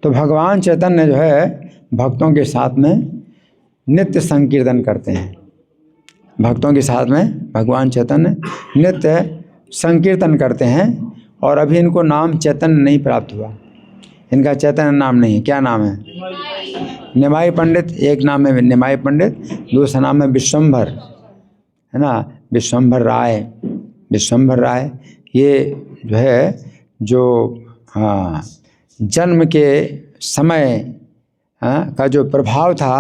तो भगवान चैतन्य जो है भक्तों के साथ में नित्य संकीर्तन करते हैं। भक्तों के साथ में भगवान चैतन्य नित्य संकीर्तन करते हैं। और अभी इनको नाम चैतन्य नहीं प्राप्त हुआ, इनका चैतन्य नाम नहीं। क्या नाम है? निमाई पंडित। एक नाम है निमाई पंडित, दूसरा नाम है विश्वंभर, है ना, विश्वंभर राय। विश्वंभर राय ये जो है जो जन्म के समय का जो प्रभाव था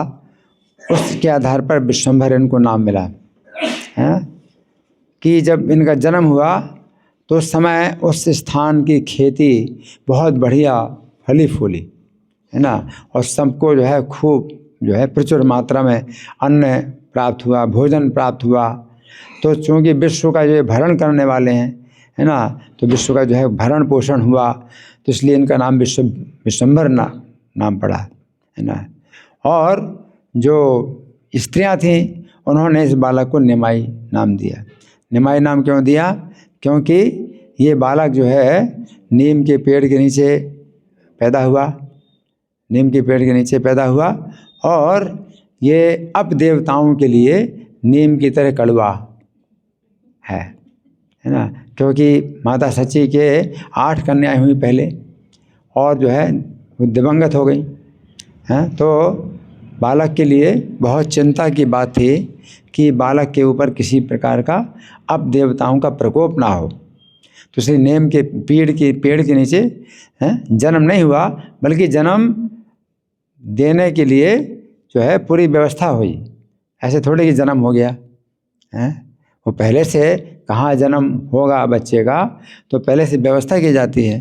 उसके आधार पर विश्वंभर इनको नाम मिला है। कि जब इनका जन्म हुआ तो उस समय उस स्थान की खेती बहुत बढ़िया फली फूली, है ना, और सबको जो है खूब जो है प्रचुर मात्रा में अन्न प्राप्त हुआ, भोजन प्राप्त हुआ। तो चूँकि विश्व का जो भरण करने वाले हैं, है ना, तो विश्व का जो है भरण पोषण हुआ, तो इसलिए इनका नाम विश्वंभर नाम पड़ा, है ना। और जो स्त्रियां थीं उन्होंने इस बालक को निमाई नाम दिया। निमाई नाम क्यों दिया? क्योंकि ये बालक जो है नीम के पेड़ के नीचे पैदा हुआ, नीम के पेड़ के नीचे पैदा हुआ, और ये अप देवताओं के लिए नीम की तरह कड़वा है ना। क्योंकि माता सची के 8 कन्याएं हुई पहले, और जो है वो दिवंगत हो गई हैं। तो बालक के लिए बहुत चिंता की बात थी कि बालक के ऊपर किसी प्रकार का अप देवताओं का प्रकोप ना हो। तो इसलिए नीम के पेड़ के नीचे जन्म नहीं हुआ, बल्कि जन्म देने के लिए जो है पूरी व्यवस्था हुई। ऐसे थोड़े कि जन्म हो गया है, वो पहले से कहाँ जन्म होगा बच्चे का, तो पहले से व्यवस्था की जाती है।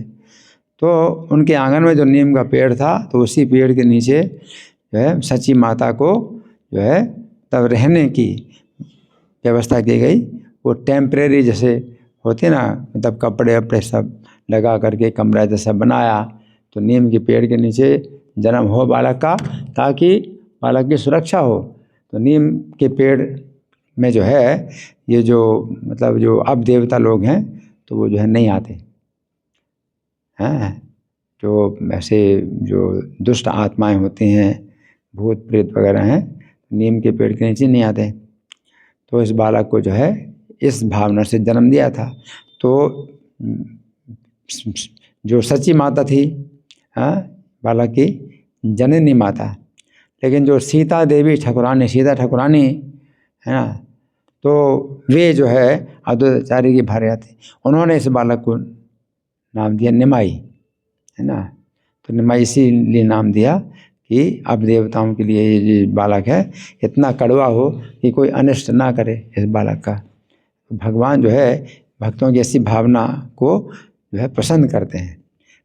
तो उनके आंगन में जो नीम का पेड़ था, तो उसी पेड़ के नीचे जो है सची माता को जो है तब रहने की व्यवस्था की गई। वो टेम्परेरी जैसे होते ना, मतलब कपड़े वपड़े सब लगा करके कमरा जैसा बनाया, तो नीम के पेड़ के नीचे जन्म हो बालक का, ताकि बालक की सुरक्षा हो। तो नीम के पेड़ में जो है ये जो मतलब जो अब देवता लोग हैं, तो वो जो है नहीं आते हैं। जो ऐसे जो दुष्ट आत्माएं होती हैं, भूत प्रेत वगैरह हैं, नीम के पेड़ के नीचे नहीं आते। तो इस बालक को जो है इस भावना से जन्म दिया था। तो जो सच्ची माता थी बालक की जननी माता, लेकिन जो सीता देवी ठाकुरानी, सीता ठाकुरानी है ना, तो वे जो है अद्वैताचार्य की भार्या थी। उन्होंने इस बालक को नाम दिया निमाई, है ना। तो निमाई इसीलिए नाम दिया कि अब देवताओं के लिए ये बालक है इतना कड़वा हो कि कोई अनिष्ट ना करे इस बालक का। भगवान जो है भक्तों की ऐसी भावना को जो है पसंद करते हैं।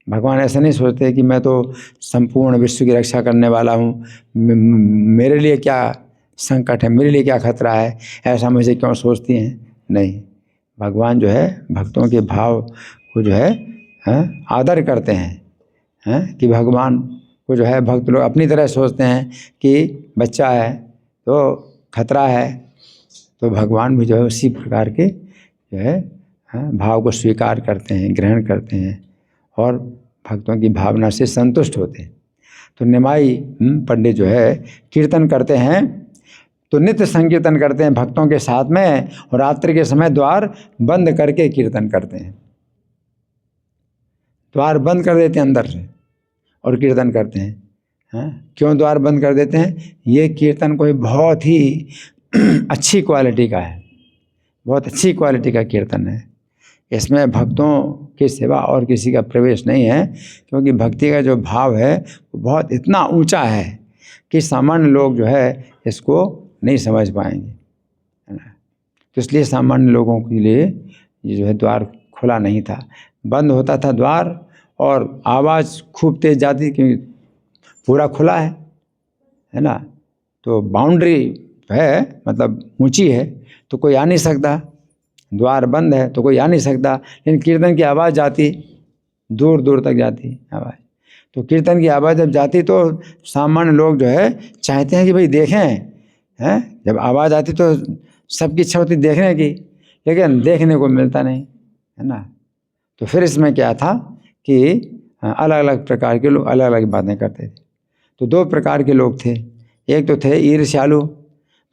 भगवान ऐसा नहीं सोचते कि मैं तो संपूर्ण विश्व की रक्षा करने वाला हूँ, मेरे लिए क्या संकट है, मेरे लिए क्या खतरा है, ऐसा मुझे क्यों सोचती हैं। नहीं, भगवान जो है भक्तों के भाव को जो है आदर करते हैं कि भगवान को जो है भक्त लोग अपनी तरह सोचते हैं कि बच्चा है तो खतरा है, तो भगवान भी जो है उसी प्रकार के जो है भाव को स्वीकार करते हैं, ग्रहण करते हैं, और भक्तों की भावना से संतुष्ट होते हैं। तो निमाई पंडित जो है कीर्तन करते हैं, तो नित्य संकीर्तन करते हैं भक्तों के साथ में, और रात्रि के समय द्वार बंद करके कीर्तन करते हैं। द्वार बंद कर देते हैं अंदर से और कीर्तन करते हैं। क्यों द्वार बंद कर देते हैं? ये कीर्तन कोई बहुत ही अच्छी क्वालिटी का है, बहुत अच्छी क्वालिटी का कीर्तन है। इसमें भक्तों के सिवा और किसी का प्रवेश नहीं है, क्योंकि भक्ति का जो भाव है वो बहुत इतना ऊंचा है कि सामान्य लोग जो है इसको नहीं समझ पाएंगे, है ना। तो इसलिए सामान्य लोगों के लिए ये जो है द्वार खुला नहीं था, बंद होता था द्वार, और आवाज़ खूब तेज जाती क्योंकि पूरा खुला है ना। तो बाउंड्री है, मतलब ऊंची है, तो कोई आ नहीं सकता। द्वार बंद है तो कोई आ नहीं सकता, लेकिन कीर्तन की आवाज़ जाती, दूर दूर तक जाती आवाज़। तो कीर्तन की आवाज़ जब जाती तो सामान्य लोग जो है चाहते हैं कि भाई देखें, जब आवाज़ आती तो सबकी इच्छा होती देखने की, लेकिन देखने को मिलता नहीं, है ना। तो फिर इसमें क्या था कि अलग अलग प्रकार के लोग अलग अलग बातें करते थे। तो दो प्रकार के लोग थे, एक तो थे ईर्ष्यालु,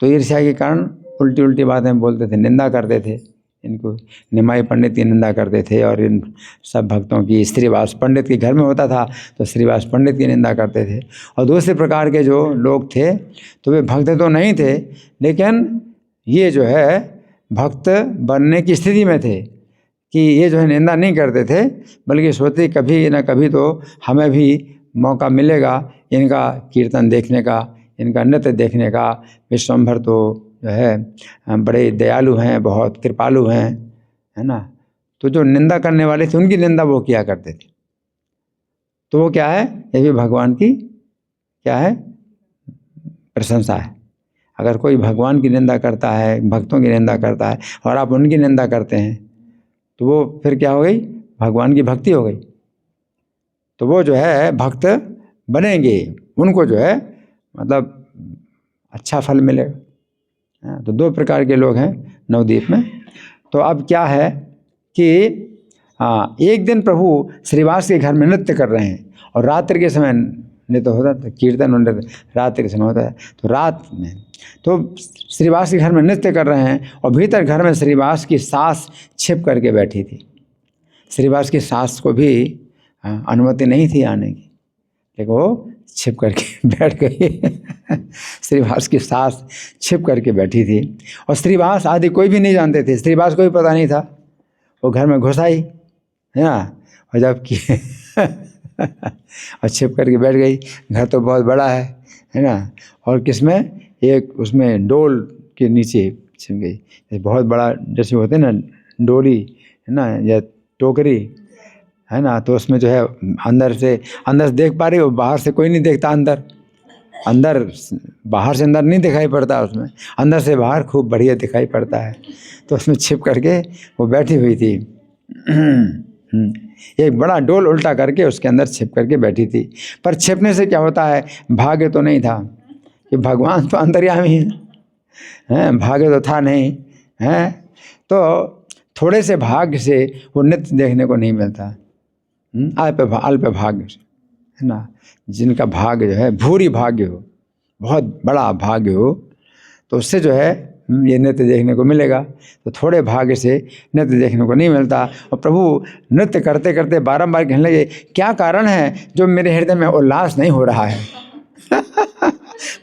तो ईर्ष्या के कारण उल्टी उल्टी बातें बोलते थे, निंदा करते थे, इनको निमाई पंडित की निंदा करते थे, और इन सब भक्तों की, श्रीवास पंडित के घर में होता था तो श्रीवास पंडित की निंदा करते थे। और दूसरे प्रकार के जो लोग थे तो वे भक्त तो नहीं थे, लेकिन ये जो है भक्त बनने की स्थिति में थे कि ये जो है निंदा नहीं करते थे, बल्कि सोचते कभी न कभी तो हमें भी मौका मिलेगा इनका कीर्तन देखने का, इनका नृत्य देखने का। विश्वम्भर तो जो है बड़े दयालु हैं, बहुत कृपालु हैं, है ना। तो जो निंदा करने वाले थे उनकी निंदा वो किया करते थे। तो वो क्या है, ये भी भगवान की क्या है, प्रशंसा है। अगर कोई भगवान की निंदा करता है, भक्तों की निंदा करता है और आप उनकी निंदा करते हैं तो वो फिर क्या हो गई, भगवान की भक्ति हो गई। तो वो जो है भक्त बनेंगे, उनको जो है मतलब अच्छा फल मिलेगा। तो दो प्रकार के लोग हैं नवद्वीप में। तो अब क्या है कि एक दिन प्रभु श्रीवास के घर में नृत्य कर रहे हैं, और रात्रि के समय नृत्य होता था, कीर्तन और नृत्य रात्रि के समय होता है। तो रात में तो श्रीवास के घर में नृत्य कर रहे हैं, और भीतर घर में श्रीवास की सास छिप करके बैठी थी। श्रीवास की सास को भी अनुमति नहीं थी आने की, लेकिन वो छिप करके बैठ गई। श्रीवास की सास छिप करके बैठी थी, और श्रीवास आदि कोई भी नहीं जानते थे, श्रीवास को भी पता नहीं था। वो घर में घुस आई, है ना, और जब कि और छिप करके बैठ गई। घर तो बहुत बड़ा है ना, और किसमें, एक उसमें डोल के नीचे छिप गई। बहुत बड़ा जैसे होते हैं ना डोली, है ना, या टोकरी, है ना, तो उसमें जो है अंदर से देख पा रही हो, बाहर से कोई नहीं देखता। अंदर बाहर से अंदर नहीं दिखाई पड़ता, उसमें अंदर से बाहर खूब बढ़िया दिखाई पड़ता है। तो उसमें छिप करके वो बैठी हुई थी। एक बड़ा डोल उल्टा करके उसके अंदर छिप करके बैठी थी। पर छिपने से क्या होता है, भाग्य तो नहीं था कि भगवान तो अंतर्यामी हैं, भाग्य तो था नहीं है। तो थोड़े से भाग्य से वो नित्य देखने को नहीं मिलता, अल्प भाग्य से, है ना। जिनका भाग्य जो है भूरी भाग्य हो, बहुत बड़ा भाग्य हो, तो उससे जो है ये नृत्य देखने को मिलेगा। तो थोड़े भाग्य से नृत्य देखने को नहीं मिलता। और प्रभु नृत्य करते करते बारंबार कहने लगे, क्या कारण है जो मेरे हृदय में उल्लास नहीं हो रहा है।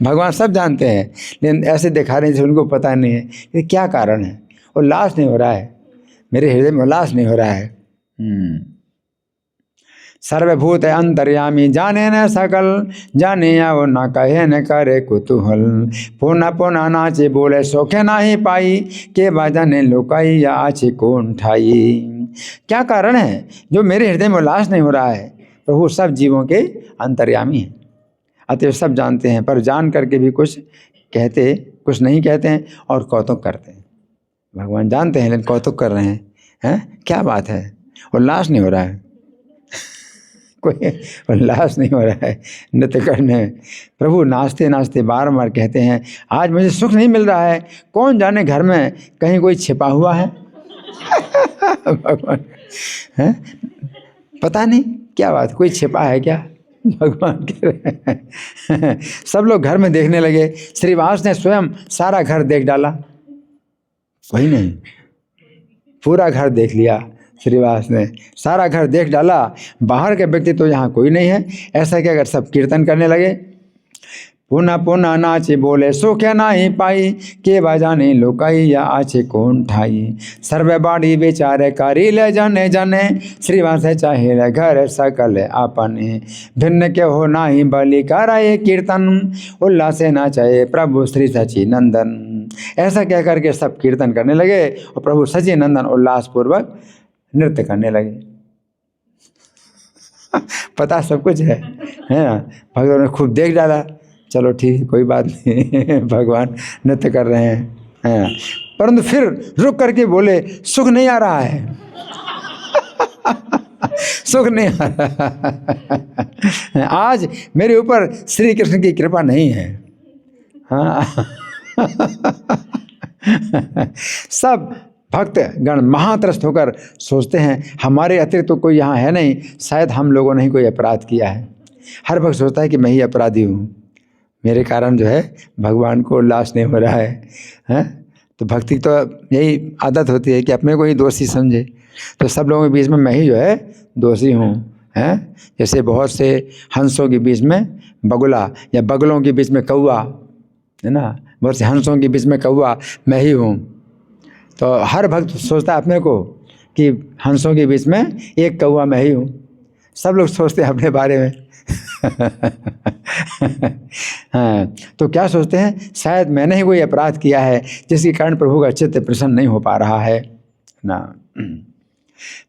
भगवान सब जानते हैं, लेकिन ऐसे दिखा रहे हैं उनको पता नहीं है कि क्या कारण है, उल्लास नहीं हो रहा है, मेरे हृदय में उल्लास नहीं हो रहा है। सर्वभूत अंतर्यामी जाने न सकल, जाने या वो न कहे न करे कुतूहल, पुनः पुनः नाचे बोले सोखे ना ही पाई, के बाजाने लुकाई या आचे कौन ठाई। क्या कारण है जो मेरे हृदय में उल्लास नहीं हो रहा है। प्रभु सब जीवों के अंतर्यामी हैं, अतः सब जानते हैं, पर जान करके भी कुछ कहते कुछ नहीं कहते हैं और कौतुक करते हैं। भगवान जानते हैं लेकिन कौतुक कर रहे हैं, क्या बात है, उल्लास नहीं हो रहा है, कोई उल्लास नहीं हो रहा है नृत्य करने में। प्रभु नाचते नाचते बारंबार कहते हैं, आज मुझे सुख नहीं मिल रहा है, कौन जाने घर में कहीं कोई छिपा हुआ है। भगवान है, पता नहीं क्या बात, कोई छिपा है क्या, भगवान कह रहे हैं। सब लोग घर में देखने लगे। श्रीवास ने स्वयं सारा घर देख डाला, कोई नहीं, पूरा घर देख लिया। श्रीवास ने सारा घर देख डाला, बाहर के व्यक्ति तो यहाँ कोई नहीं है। ऐसा कि अगर सब कीर्तन करने लगे, पुनः पुनः नाचे बोले सो क्या ना ही पाई, के बजाने लुकाई या आचे कौन ठाई। सर्वे बाड़ी बेचारे कारी ले जाने जाने, श्रीवास चाहे घर सकल आपने, भिन्न के हो ना ही बलि कराए कीर्तन, उल्लास नाचे प्रभु श्री सचिनंदन। ऐसा कह करके सब कीर्तन करने लगे और प्रभु सचिनंदन उल्लास पूर्वक नृत्य करने लगे। पता सब कुछ है ना, भगवान ने खूब देख डाला, चलो ठीक, कोई बात नहीं, भगवान नृत्य कर रहे हैं। परंतु फिर रुक करके बोले, सुख नहीं आ रहा है। सुख नहीं आ रहा, आज मेरे ऊपर श्री कृष्ण की कृपा नहीं है। हाँ। सब भक्त गण महात्रस्त होकर सोचते हैं हमारे अतिरिक्त तो कोई यहाँ है नहीं, शायद हम लोगों ने ही कोई अपराध किया है। हर भक्त सोचता है कि मैं ही अपराधी हूँ, मेरे कारण जो है भगवान को उल्लास नहीं हो रहा है। तो भक्ति तो यही आदत होती है कि अपने को ही दोषी समझे। तो सब लोगों के बीच में मैं ही जो है दोषी हूँ, हैं। जैसे बहुत से हंसों के बीच में बगुला या बगलों के बीच में कौआ, है ना, बहुत से हंसों के बीच में कौआ मैं ही हूँ। तो हर भक्त सोचता है अपने को कि हंसों के बीच में एक कौआ मैं ही हूँ। सब लोग सोचते हैं अपने बारे में। हाँ, तो क्या सोचते हैं, शायद मैंने ही कोई अपराध किया है जिसके कारण प्रभु का चित्त प्रसन्न नहीं हो पा रहा है ना।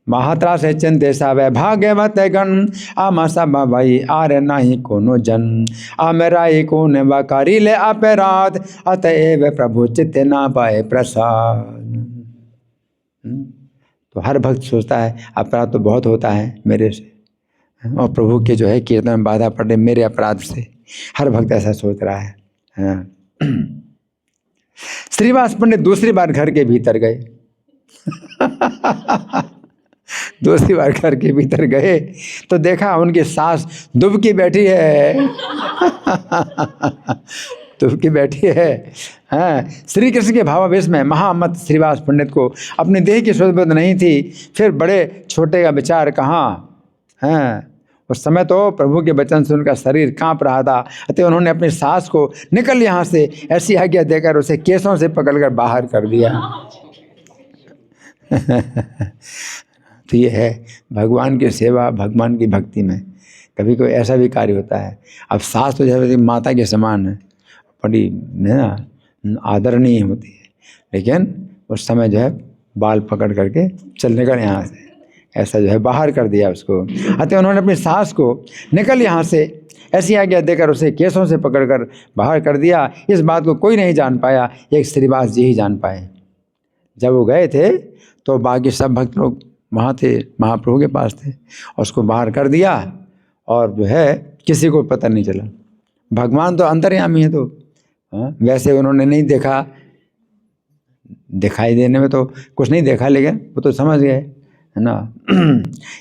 महात्रा से चिंते सब भाग्यवत गण आमा सब भाई आरे नाही कोनो जन आ मेरा ही कोन बकारी ले अपराध अतएव प्रभु चित्त ना पाए प्रसाद। तो हर भक्त सोचता है अपराध तो बहुत होता है मेरे से, और प्रभु के जो है कीर्तन में बाधा पड़ रही मेरे अपराध से। हर भक्त ऐसा सोच रहा है। श्रीवास पंडित दूसरी बार घर के भीतर गए। दूसरी बार घर के भीतर गए तो देखा उनकी सास दुबकी बैठी है। दुबकी बैठी है। हाँ, श्री कृष्ण के भावावेश में महामत श्रीवास पंडित को अपनी देह की सोच नहीं थी, फिर बड़े छोटे का विचार कहाँ। हाँ, उस समय तो प्रभु के वचन से उनका शरीर कांप रहा था, अतः उन्होंने अपनी सास को निकल यहाँ से ऐसी आज्ञा देकर उसे केसों से पकड़कर बाहर कर दिया। तो ये है भगवान की सेवा, भगवान की भक्ति में कभी कोई ऐसा भी कार्य होता है। अब सास तो जैसे माता के समान है, बड़ी ना आदरणीय होती है, लेकिन उस समय जो है बाल पकड़ करके चल निकल यहाँ से, ऐसा जो है बाहर कर दिया उसको। अतः उन्होंने अपनी सास को निकल यहाँ से ऐसी आज्ञा देकर उसे केसों से पकड़कर बाहर कर दिया। इस बात को कोई नहीं जान पाया, एक श्रीवास जी ही जान पाए। जब वो गए थे तो बाकी सब भक्त लोग वहाँ थे, महाप्रभु के पास थे, और उसको बाहर कर दिया और जो है किसी को पता नहीं चला। भगवान तो अंतर्यामी है, तो वैसे उन्होंने नहीं देखा, दिखाई देने में तो कुछ नहीं देखा, लेकिन वो तो समझ गए, है ना।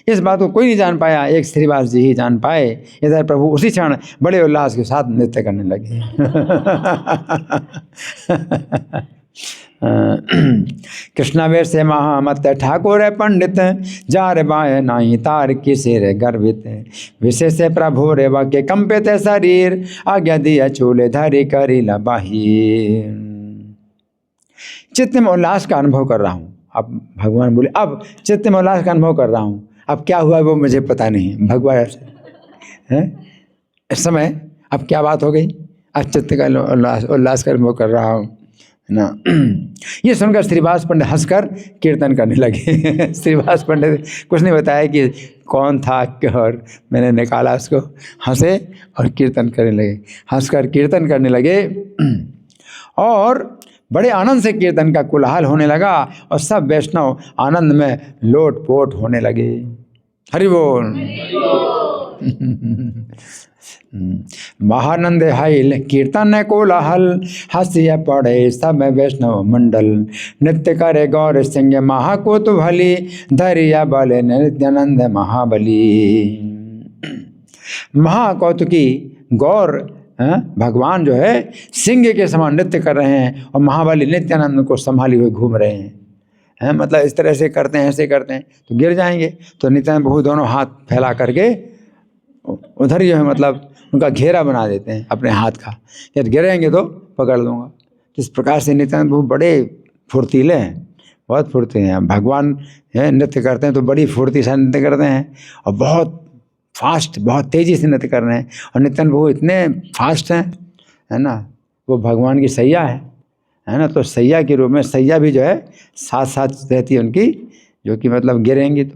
इस बात को कोई नहीं जान पाया, एक श्रीवास जी ही जान पाए। इधर प्रभु उसी क्षण बड़े उल्लास के साथ नृत्य करने लगे। कृष्णावेश से महामत ठाकुर पंडित जार बाय नाही तार की सिर गर्वित विशेष प्रभु रे के कंपित शरीर आज्ञा दिया चूले धरी करी लबाही। चित्त में उल्लास का अनुभव कर रहा हूँ। अब भगवान बोले अब चित्त में उल्लास का अनुभव कर रहा हूँ, अब क्या हुआ वो मुझे पता नहीं। भगवान ऐसे हैं इस समय अब क्या बात हो गई, अब चित्त का उल्लास का अनुभव कर रहा हूँ ना। ये सुनकर श्रीवास पंडित हंसकर कीर्तन करने लगे। श्रीवास पंडित कुछ नहीं बताया कि कौन था और मैंने निकाला उसको, हंसे और कीर्तन करने लगे, हंसकर कीर्तन करने लगे। और बड़े आनंद से कीर्तन का कोलाहल होने लगा और सब वैष्णव आनंद में लोट पोट होने लगे। हरि बोल। महानंद हाइल कीर्तन कोलाहल हंसिया पड़े सब वैष्णव मंडल नृत्य करे गौर सिंह महाकोत भली धरिया बले नित्यानंद महाबली। महाकौतुकी गौर भगवान जो है सिंह के समान नृत्य कर रहे हैं और महाबली नित्यानंद को संभाली हुए घूम रहे हैं। मतलब इस तरह से करते हैं, ऐसे करते हैं तो गिर जाएंगे, तो नित्यानंद प्रभु दोनों हाथ फैला करके उधर जो है मतलब उनका घेरा बना देते हैं अपने हाथ का, यदि गिरेंगे तो पकड़ लूँगा। इस प्रकार से नित्यानंद प्रभु बड़े फुर्तीले हैं, बहुत फुर्ती हैं। भगवान नृत्य करते हैं तो बड़ी फुर्ती से नृत्य करते हैं और बहुत फास्ट, बहुत तेज़ी से नृत्य कर रहे हैं। और नित्यानंद प्रभु इतने फास्ट हैं, है ना, वो भगवान की सैया है ना, तो सैया के रूप में सैया भी जो है साथ साथ रहती है उनकी, जो कि मतलब गिरेंगी तो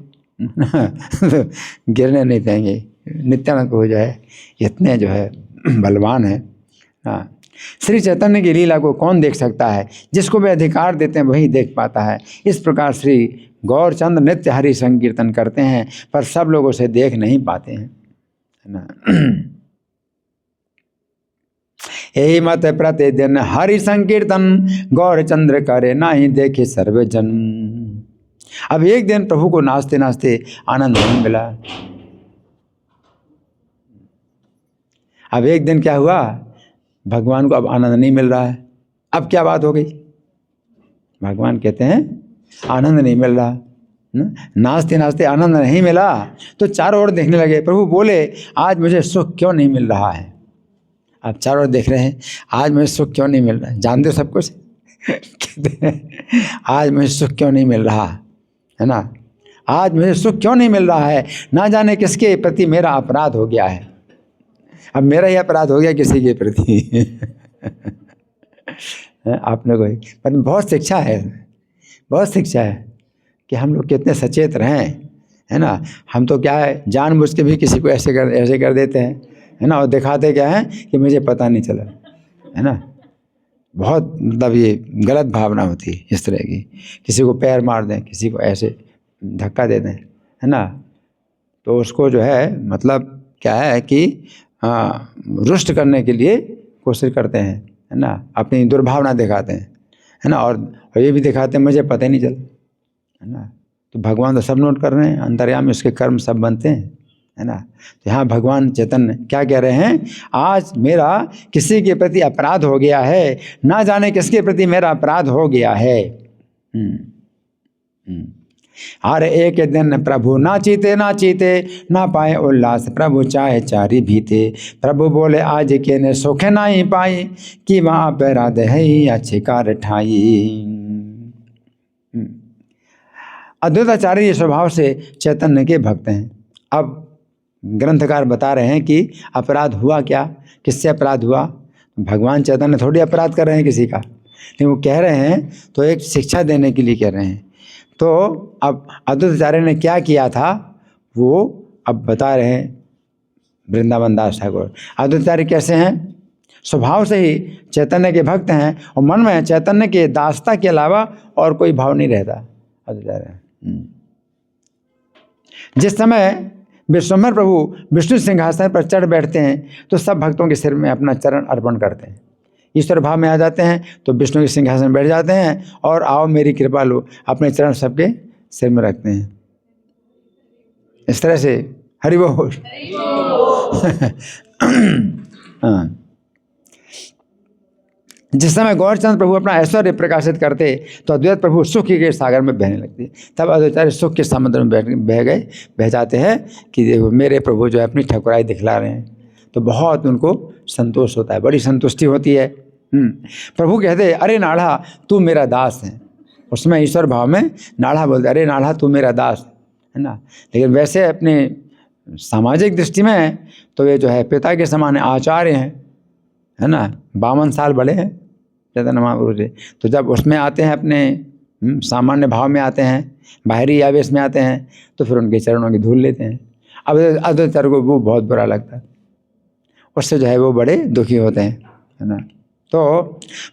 गिरने नहीं देंगे। नित्यानंद प्रभु जो है इतने जो है बलवान है। हाँ, श्री चैतन्य की लीला को कौन देख सकता है, जिसको वे अधिकार देते हैं वही देख पाता है। इस प्रकार श्री गौरचंद्र नित्य हरि संकीर्तन करते हैं, पर सब लोग उसे देख नहीं पाते हैं, है ना। यही मत प्रतिदिन हरि संकीर्तन, गौर चंद्र करे नाही देखे सर्वजन। अब एक दिन प्रभु को नाचते नाचते आनंद नहीं मिला। अब एक दिन क्या हुआ, भगवान को अब आनंद नहीं मिल रहा है। अब क्या बात हो गई, भगवान कहते हैं आनंद नहीं मिल रहा। नाचते नाचते आनंद नहीं मिला तो चारों ओर देखने लगे। प्रभु बोले आज मुझे सुख क्यों नहीं मिल रहा है। आप चारों ओर देख रहे हैं, आज मुझे सुख क्यों नहीं मिल रहा है। जानते हो सब कुछ कहते हैं आज मुझे सुख क्यों नहीं मिल रहा है ना, आज मुझे सुख क्यों नहीं मिल रहा है। ना जाने किसके प्रति मेरा अपराध हो गया है। अब मेरा ही अपराध हो गया किसी के प्रति आपने कोई पर बहुत शिक्षा है, बहुत शिक्षा है कि हम लोग कितने सचेत रहें, है ना। हम तो क्या है जानबूझ के भी किसी को ऐसे कर देते हैं, है ना, और दिखाते क्या है कि मुझे पता नहीं चला, है ना। बहुत मतलब ये गलत भावना होती है इस तरह की। किसी को पैर मार दें, किसी को ऐसे धक्का दे दें, है ना, तो उसको जो है मतलब क्या है कि रुष्ट करने के लिए कोशिश करते हैं, है ना, अपनी दुर्भावना दिखाते हैं, है ना, और ये भी दिखाते हैं मुझे पता ही नहीं चला, है ना। तो भगवान तो सब नोट कर रहे हैं, अंतर्यामी उसके कर्म सब बनते हैं, है ना। तो यहाँ भगवान चैतन्य क्या कह रहे हैं, आज मेरा किसी के प्रति अपराध हो गया है, ना जाने किसके प्रति मेरा अपराध हो गया है। हर एक दिन प्रभु नाचीते नाचीते, ना पाए उल्लास प्रभु चाहे चारी भीते। प्रभु बोले आज के ने सुख नहीं पाई, कि वहाँ अपराध है अच्छे कार ठाई। अद्वैताचार्य स्वभाव से चैतन्य के भक्त हैं। अब ग्रंथकार बता रहे हैं कि अपराध हुआ क्या, किससे अपराध हुआ। भगवान चैतन्य थोड़ी अपराध कर रहे हैं किसी का, लेकिन वो कह रहे हैं तो एक शिक्षा देने के लिए कह रहे हैं। तो अब अद्वैताचार्य ने क्या किया था वो अब बता रहे हैं वृंदावन दास ठाकुर। अद्वैताचार्य कैसे हैं, स्वभाव से ही चैतन्य के भक्त हैं और मन में चैतन्य के दासता के अलावा और कोई भाव नहीं रहता। अद्वैताचार्य जिस समय विश्वम्भर प्रभु विष्णु सिंहासन पर चढ़ बैठते हैं तो सब भक्तों के सिर में अपना चरण अर्पण करते हैं। ईश्वर भाव में आ जाते हैं तो विष्णु के सिंहासन में बैठ जाते हैं और आओ मेरी कृपा लो, अपने चरण सबके सिर में रखते हैं। इस तरह से हरि बोल हाँ। जिस समय गौरचंद प्रभु अपना ऐश्वर्य प्रकाशित करते तो अद्वैत प्रभु सुख के सागर में बहने लगते। तब अद्वैताचार्य सुख के समुद्र में बह जाते हैं कि देखो मेरे प्रभु जो है अपनी ठकुराई दिखला रहे हैं। तो बहुत उनको संतोष होता है, बड़ी संतुष्टि होती है। प्रभु कहते अरे नाढ़ा तू मेरा दास है। उसमें ईश्वर भाव में नाढ़ा बोलते अरे नाढ़ा तू मेरा दास है ना। लेकिन वैसे अपने सामाजिक दृष्टि में तो ये जो है पिता के समान आचार्य हैं, है ना, 52 साल बड़े हैं चैतन्य महाप्रभु से। तो जब उसमें आते हैं अपने सामान्य भाव में आते हैं, बाहरी आवेश में आते हैं, तो फिर उनके चरणों की धूल लेते हैं। अब अद्वैताचार्य को वो बहुत बुरा लगता है, उससे जो है वो बड़े दुखी होते हैं, है ना। तो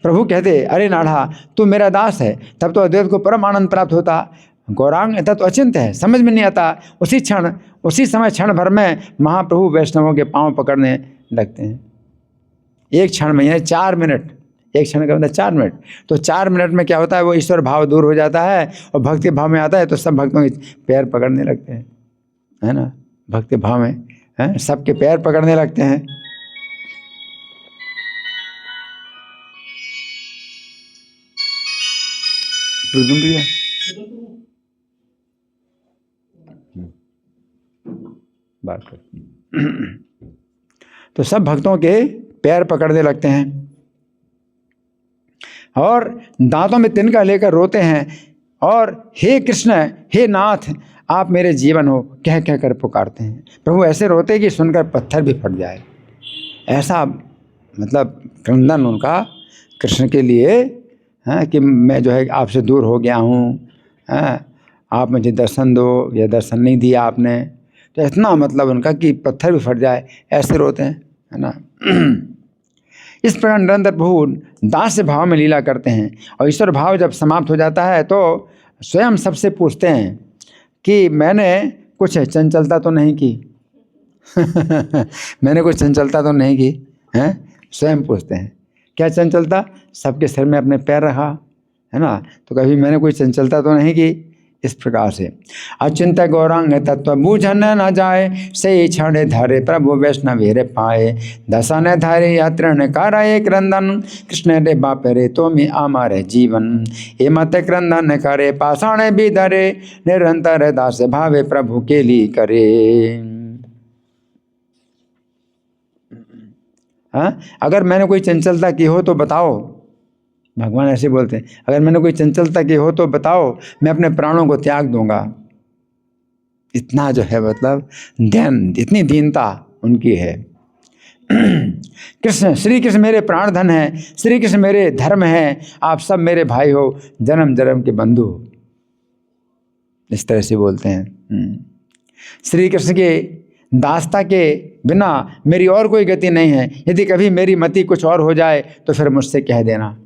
प्रभु कहते अरे नाढ़ा तू मेरा दास है। तब तो अद्वैत को परम आनंद प्राप्त होता। गौरांग तत्व अचिंत्य है, समझ में नहीं आता। उसी समय क्षण भर में महाप्रभु वैष्णवों के पांव पकड़ने लगते हैं। एक क्षण में, यानी 4 मिनट, एक क्षण का मतलब 4 मिनट। तो 4 मिनट में क्या होता है, वो ईश्वर भाव दूर हो जाता है और भक्ति भाव में आता है। तो सब भक्तों के पैर पकड़ने लगते हैं, है ना। भक्ति भाव में है सबके पैर पकड़ने लगते हैं। बात कर तो सब भक्तों के पैर पकड़ने लगते हैं और दांतों में तिनका लेकर रोते हैं और हे कृष्ण हे नाथ आप मेरे जीवन हो कह कह कर पुकारते हैं। प्रभु ऐसे रोते कि सुनकर पत्थर भी फट जाए। ऐसा मतलब क्रंदन उनका कृष्ण के लिए है कि मैं जो है आपसे दूर हो गया हूँ, आप मुझे दर्शन दो, या दर्शन नहीं दिया आपने। तो इतना मतलब उनका कि पत्थर भी फट जाए, ऐसे रोते हैं, है ना। इस प्रकार निरंतर प्रभु दास भाव में लीला करते हैं और ईश्वर भाव जब समाप्त हो जाता है तो स्वयं सबसे पूछते हैं कि मैंने कुछ चंचलता तो नहीं की मैंने कुछ चंचलता तो नहीं की है। स्वयं पूछते हैं क्या चंचलता, सबके सिर में अपने पैर रखा है ना, तो कभी मैंने कोई चंचलता तो नहीं की। इस प्रकार से अचिंत्य गौरांग तत्व बूझन न जाए, से क्षण धरे प्रभु वैष्णव रे पाए। दसन धरे तृण कर एक क्रंदन, कृष्ण रे बाप रे तो मी आमारे जीवन। ए मत क्रंदन करे पाषाण भी धरे, निरंतर दास भावे प्रभु के लिए करे। हाँ, अगर मैंने कोई चंचलता की हो तो बताओ, भगवान ऐसे बोलते हैं, अगर मैंने कोई चंचलता की हो तो बताओ, मैं अपने प्राणों को त्याग दूंगा। इतना जो है मतलब ध्यान, इतनी दीनता उनकी है। कृष्ण, श्री कृष्ण मेरे प्राण धन है, श्री कृष्ण मेरे धर्म है, आप सब मेरे भाई हो, जन्म जन्म के बंधु हो, इस तरह से बोलते हैं। श्री कृष्ण के दासता के बिना मेरी और कोई गति नहीं है, यदि कभी मेरी मति कुछ और हो जाए तो फिर मुझसे कह देना।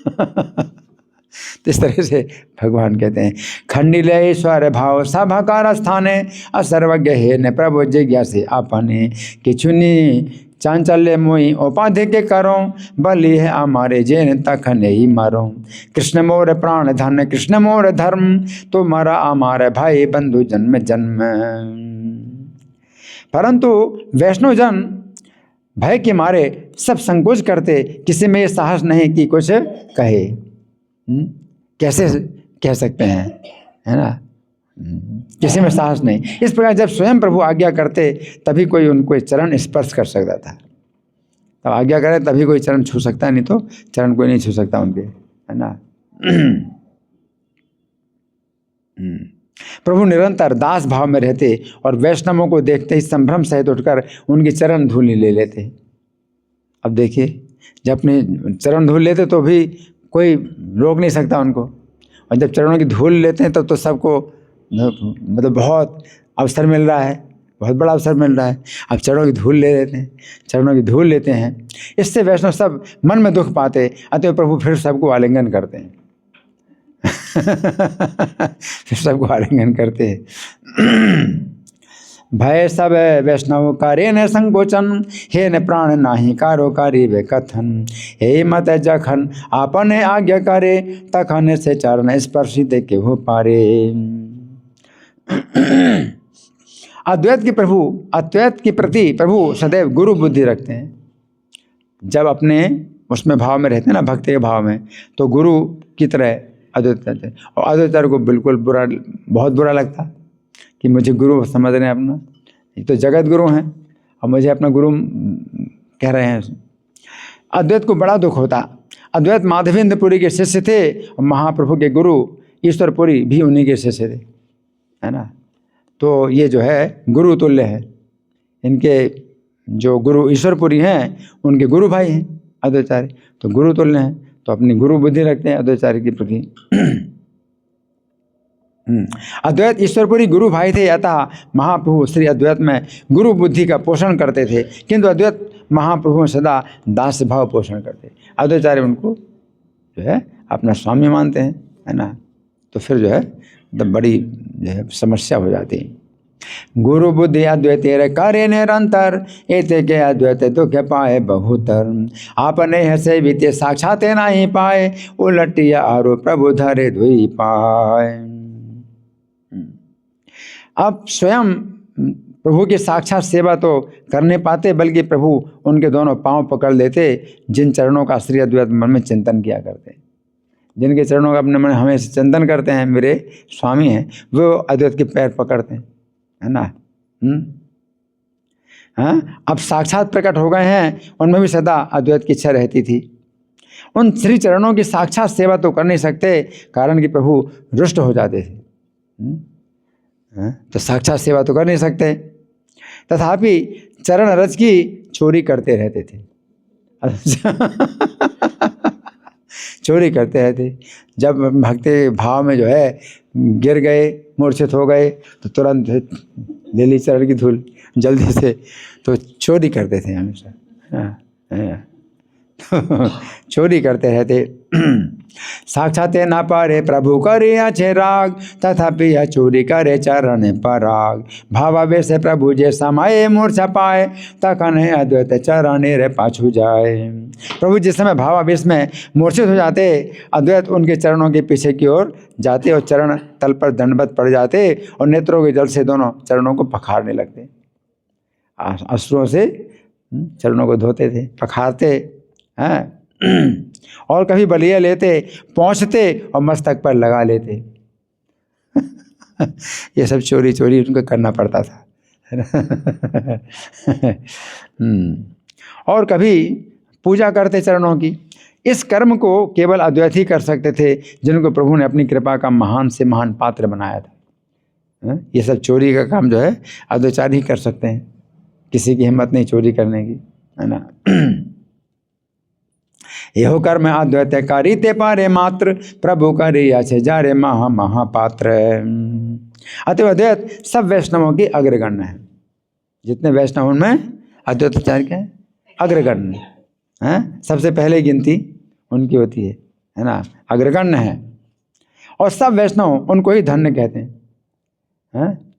तो इस तरह से भगवान कहते हैं, खंडिले ईश्वर भाव सभाकार स्थाने, असर्वज्ञ हे न प्रभु जिज्ञासे आपने। किचुनी चांचल्य मोई उपाधि के करो, बलि है हमारे जेन तखने ही मारो। कृष्ण मोर प्राण धन कृष्ण मोर धर्म, तुम्हारा हमारे भाई बंधु जन्म जन्म। परंतु वैष्णव जन भय के मारे सब संकोच करते, किसी में ये साहस नहीं कि कुछ कहे। कैसे कह सकते हैं, है ना, किसी में साहस नहीं। इस प्रकार जब स्वयं प्रभु आज्ञा करते तभी कोई उनको चरण स्पर्श कर सकता था। तब आज्ञा करे तभी कोई चरण छू सकता है, नहीं तो चरण कोई नहीं छू सकता उनके, है ना। प्रभु निरंतर दास भाव में रहते और वैष्णवों को देखते ही संभ्रम सहित उठकर उनकी चरण धूल ले लेते। अब देखिए, जब अपने चरण धूल लेते तो भी कोई रोक नहीं सकता उनको, और जब चरणों की धूल लेते हैं तब तो सबको मतलब बहुत अवसर मिल रहा है, बहुत बड़ा अवसर मिल रहा है। अब चरणों की धूल ले लेते हैं, चरणों की धूल लेते हैं, इससे वैष्णव सब मन में दुख पाते, अतः प्रभु फिर सबको आलिंगन करते हैं। फिर सबको आलिंगन करते हैं। भय सब वैष्णव करे न संकोचन, हे न प्राण नाही कारो कारी वे कथन। हे मत जखन आपने आज्ञा करे, तखन से चरण स्पर्शी दे के हो पारे। अद्वैत के प्रति प्रभु सदैव गुरु बुद्धि रखते हैं। जब अपने उसमें भाव में रहते हैं ना, भक्ति के भाव में, तो गुरु की तरह अद्वैत, और अद्वैत को बिल्कुल बहुत बुरा लगता कि मुझे गुरु समझ रहे हैं अपना, ये तो जगत गुरु हैं और मुझे अपना गुरु कह रहे हैं। अद्वैत को बड़ा दुख होता। अद्वैत माधवेंद्रपुरी के शिष्य थे और महाप्रभु के गुरु ईश्वरपुरी भी उन्हीं के शिष्य थे, है ना। तो ये जो है गुरु तुल्य है। इनके जो गुरु ईश्वरपुरी हैं उनके गुरु भाई हैं अद्वैताचार्य, तो गुरु तुल्य हैं, तो अपनी गुरु बुद्धि रखते हैं अद्वैताचार्य के प्रति। अद्वैत ईश्वरपुरी गुरु भाई थे, अतः महाप्रभु श्री अद्वैत में गुरु बुद्धि का पोषण करते थे, किंतु अद्वैत महाप्रभु में सदा दास भाव पोषण करते। अद्वैताचार्य उनको जो है अपना स्वामी मानते हैं, है ना। तो फिर जो है बड़ी जो है समस्या हो जाती है। गुरु बुद्धि अद्वैत करे निरंतर, एते के अद्वैत दुख पाए बहुतर। आपने हसे बीते साक्षात नहीं पाए, उलटिया आरो प्रभु धरे धुई पाए। अब स्वयं प्रभु की साक्षात सेवा तो कर नहीं पाते, बल्कि प्रभु उनके दोनों पांव पकड़ लेते, जिन चरणों का श्री अद्वैत मन में चिंतन किया करते, जिनके चरणों का अपने मन हमेशा चिंतन करते हैं, मेरे स्वामी हैं, वो अद्वैत के पैर पकड़ते हैं, है ना। हाँ, अब साक्षात प्रकट हो गए हैं, उनमें भी सदा अद्वैत की इच्छा रहती थी। उन श्री चरणों की साक्षात सेवा तो कर नहीं सकते, कारण कि प्रभु रुष्ट हो जाते थे। तो साक्षात सेवा तो कर नहीं सकते, तथापि चरण रज की चोरी करते रहते थे। चोरी करते रहते। जब भक्ति भाव में जो है गिर गए, मूर्छित हो गए, तो तुरंत ले ली चरण की धूल जल्दी से, तो चोरी करते थे हमेशा। चोरी करते रहते। साक्षात ना पारे प्रभु करे अच्छे राग, तथापि यह चोरी करे चरण पराग। भावावेश प्रभु जे समाये मूर्छा पाए, तखन अद्वैत चरण रे पाछू जाए। प्रभु जिस समय भावावेश में मूर्छित हो जाते, अद्वैत उनके चरणों के पीछे की ओर जाते और चरण तल पर दंडवत पड़ जाते और नेत्रों के जल से दोनों चरणों को पखारने लगते। अश्रुओं से चरणों को धोते थे, पखारते हैं। और कभी बलिया लेते, पहुँचते और मस्तक पर लगा लेते। ये सब चोरी चोरी उनको करना पड़ता था, है ना। और कभी पूजा करते चरणों की। इस कर्म को केवल अद्वैत ही कर सकते थे, जिनको प्रभु ने अपनी कृपा का महान से महान पात्र बनाया था। ये सब चोरी का काम जो है अद्वैचारी ही कर सकते हैं, किसी की हिम्मत नहीं चोरी करने की, है ना। यहो कर्म अद्वैत कारिते पारे मात्र, प्रभु करिया छे जारे महा महापात्र। अतः अद्वैत सब वैष्णवों की अग्रगण्य है। जितने वैष्णव उनमें अद्वैताचार्य के अग्रगण्य हैं, सबसे पहले गिनती उनकी होती है ना, अग्रगण्य है। और सब वैष्णव उनको ही धन्य कहते हैं।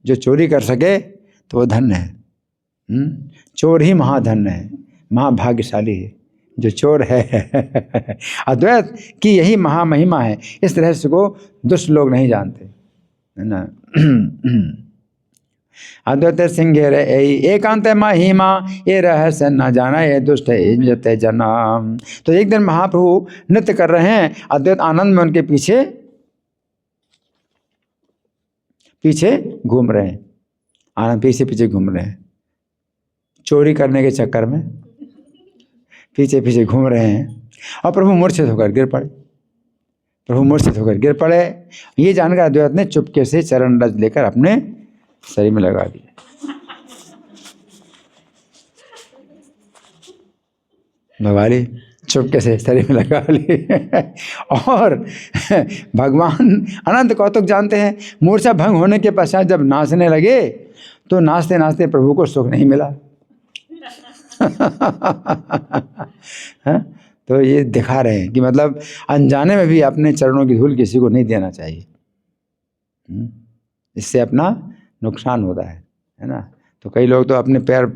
जो चोरी कर सके तो वो धन्य है। चोर ही महाधन्य है, महाभाग्यशाली है जो चोर है। अद्वैत की यही महामहिमा है। इस रहस्य को दुष्ट लोग नहीं जानते, है ना। अद्वैत सिंह रे एकांत महिमा, ये रहस्य न जाना ये दुष्ट इज्जत जना। तो एक दिन महाप्रभु नृत्य कर रहे हैं, अद्वैत आनंद में उनके पीछे पीछे घूम रहे हैं, आनंद पीछे पीछे घूम रहे हैं, चोरी करने के चक्कर में पीछे पीछे घूम रहे हैं। और प्रभु मूर्छित होकर गिर पड़े। प्रभु मूर्छित होकर गिर पड़े। ये जानकर अद्वैत ने चुपके से चरण रज लेकर अपने शरीर में लगा दिया। भगवान चुपके से शरीर में लगा लिए। और भगवान अनंत कौतुक जानते हैं। मूर्छा भंग होने के पश्चात जब नाचने लगे तो नाचते नाचते प्रभु को सुख नहीं मिला। तो ये दिखा रहे हैं कि मतलब अनजाने में भी अपने चरणों की धूल किसी को नहीं देना चाहिए। इससे अपना नुकसान होता है ना। तो कई लोग तो अपने पैर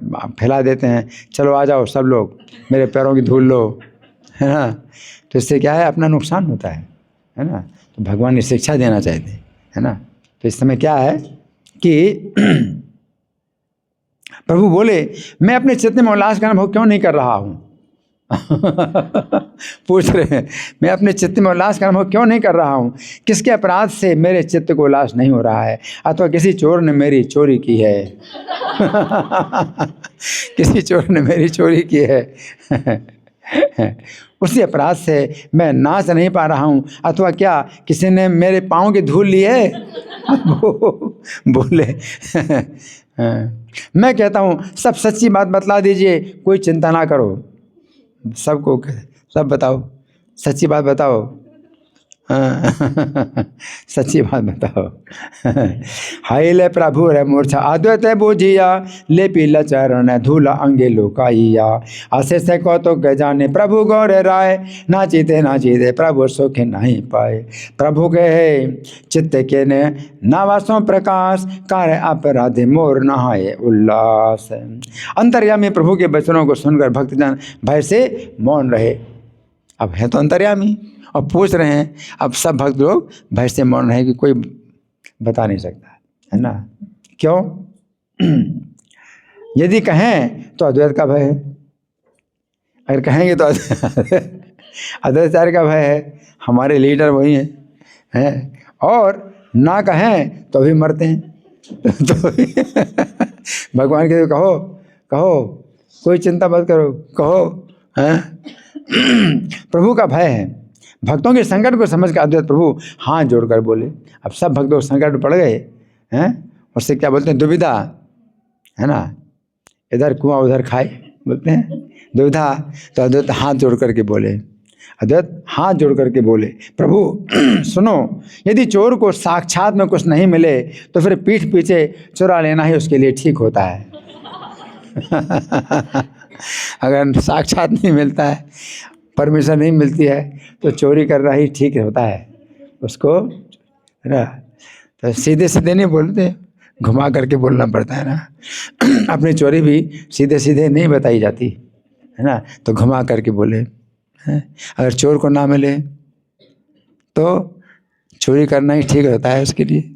फैला देते हैं, चलो आ जाओ सब लोग मेरे पैरों की धूल लो, है ना। तो इससे क्या है, अपना नुकसान होता है ना। तो भगवान ने शिक्षा देना चाहते, है ना। तो इस समय क्या है कि प्रभु बोले, मैं अपने चित्त में उल्लास का अनुभव क्यों नहीं कर रहा हूँ। पूछ रहे हैं, मैं अपने चित्त में उल्लास का अनुभव क्यों नहीं कर रहा हूँ। किसके अपराध से मेरे चित्त को उल्लास नहीं हो रहा है, अथवा किसी चोर ने मेरी चोरी की है। किसी चोर ने मेरी चोरी की है। उसी अपराध से मैं नाच नहीं पा रहा हूँ, अथवा क्या किसी ने मेरे पाँव की धूल ली है। बोले मैं कहता हूँ सब सच्ची बात बतला दीजिए, कोई चिंता ना करो। सबको सब बताओ, सच्ची बात बताओ। सच्ची बात बताओ। हाय ले प्रभु रे मूर्छा अद्वैत बुझिया, ले पीला चरण धूला अंगे लोकाइया। आशे से कौतुक जाने प्रभु गौर राय, नाचीते प्रभु सुख नहीं पाए। प्रभु के चित्त के ने नावासों प्रकाश, कार्य अपराधे मोर नहाए उल्लास। अंतर्यामी प्रभु के वचनों को सुनकर भक्तजन भय से मौन रहे। अब है तो अंतर्यामी और पूछ रहे हैं, अब सब भक्त लोग भय से मौन रहे कि कोई बता नहीं सकता, है ना। क्यों? यदि कहें तो अद्वैत का भय है, अगर कहेंगे तो अद्वैताचार्य का भय है, हमारे लीडर वही हैं। और ना कहें तो भी मरते हैं। तो भगवान के कहो कोई चिंता मत करो, कहो, हैं। प्रभु का भय है। भक्तों के संकट को समझ कर अद्वैत प्रभु हाथ जोड़कर बोले। अब सब भक्तों संकट पड़ गए हैं, उससे क्या बोलते हैं, दुविधा, है ना। इधर कुआं उधर खाए बोलते हैं, दुविधा। तो अद्वैत हाथ जोड़ करके बोले, अद्वैत हाथ जोड़ करके बोले, प्रभु सुनो, यदि चोर को साक्षात में कुछ नहीं मिले तो फिर पीठ पीछे चुरा लेना ही उसके लिए ठीक होता है। अगर साक्षात नहीं मिलता है परमिशन नहीं मिलती है तो चोरी करना ही ठीक होता है उसको, है ना। तो सीधे सीधे नहीं बोलते, घुमा करके बोलना पड़ता है ना। अपनी चोरी भी सीधे सीधे नहीं बताई जाती है ना, तो घुमा करके बोले हैं। अगर चोर को ना मिले तो चोरी करना ही ठीक होता है उसके लिए,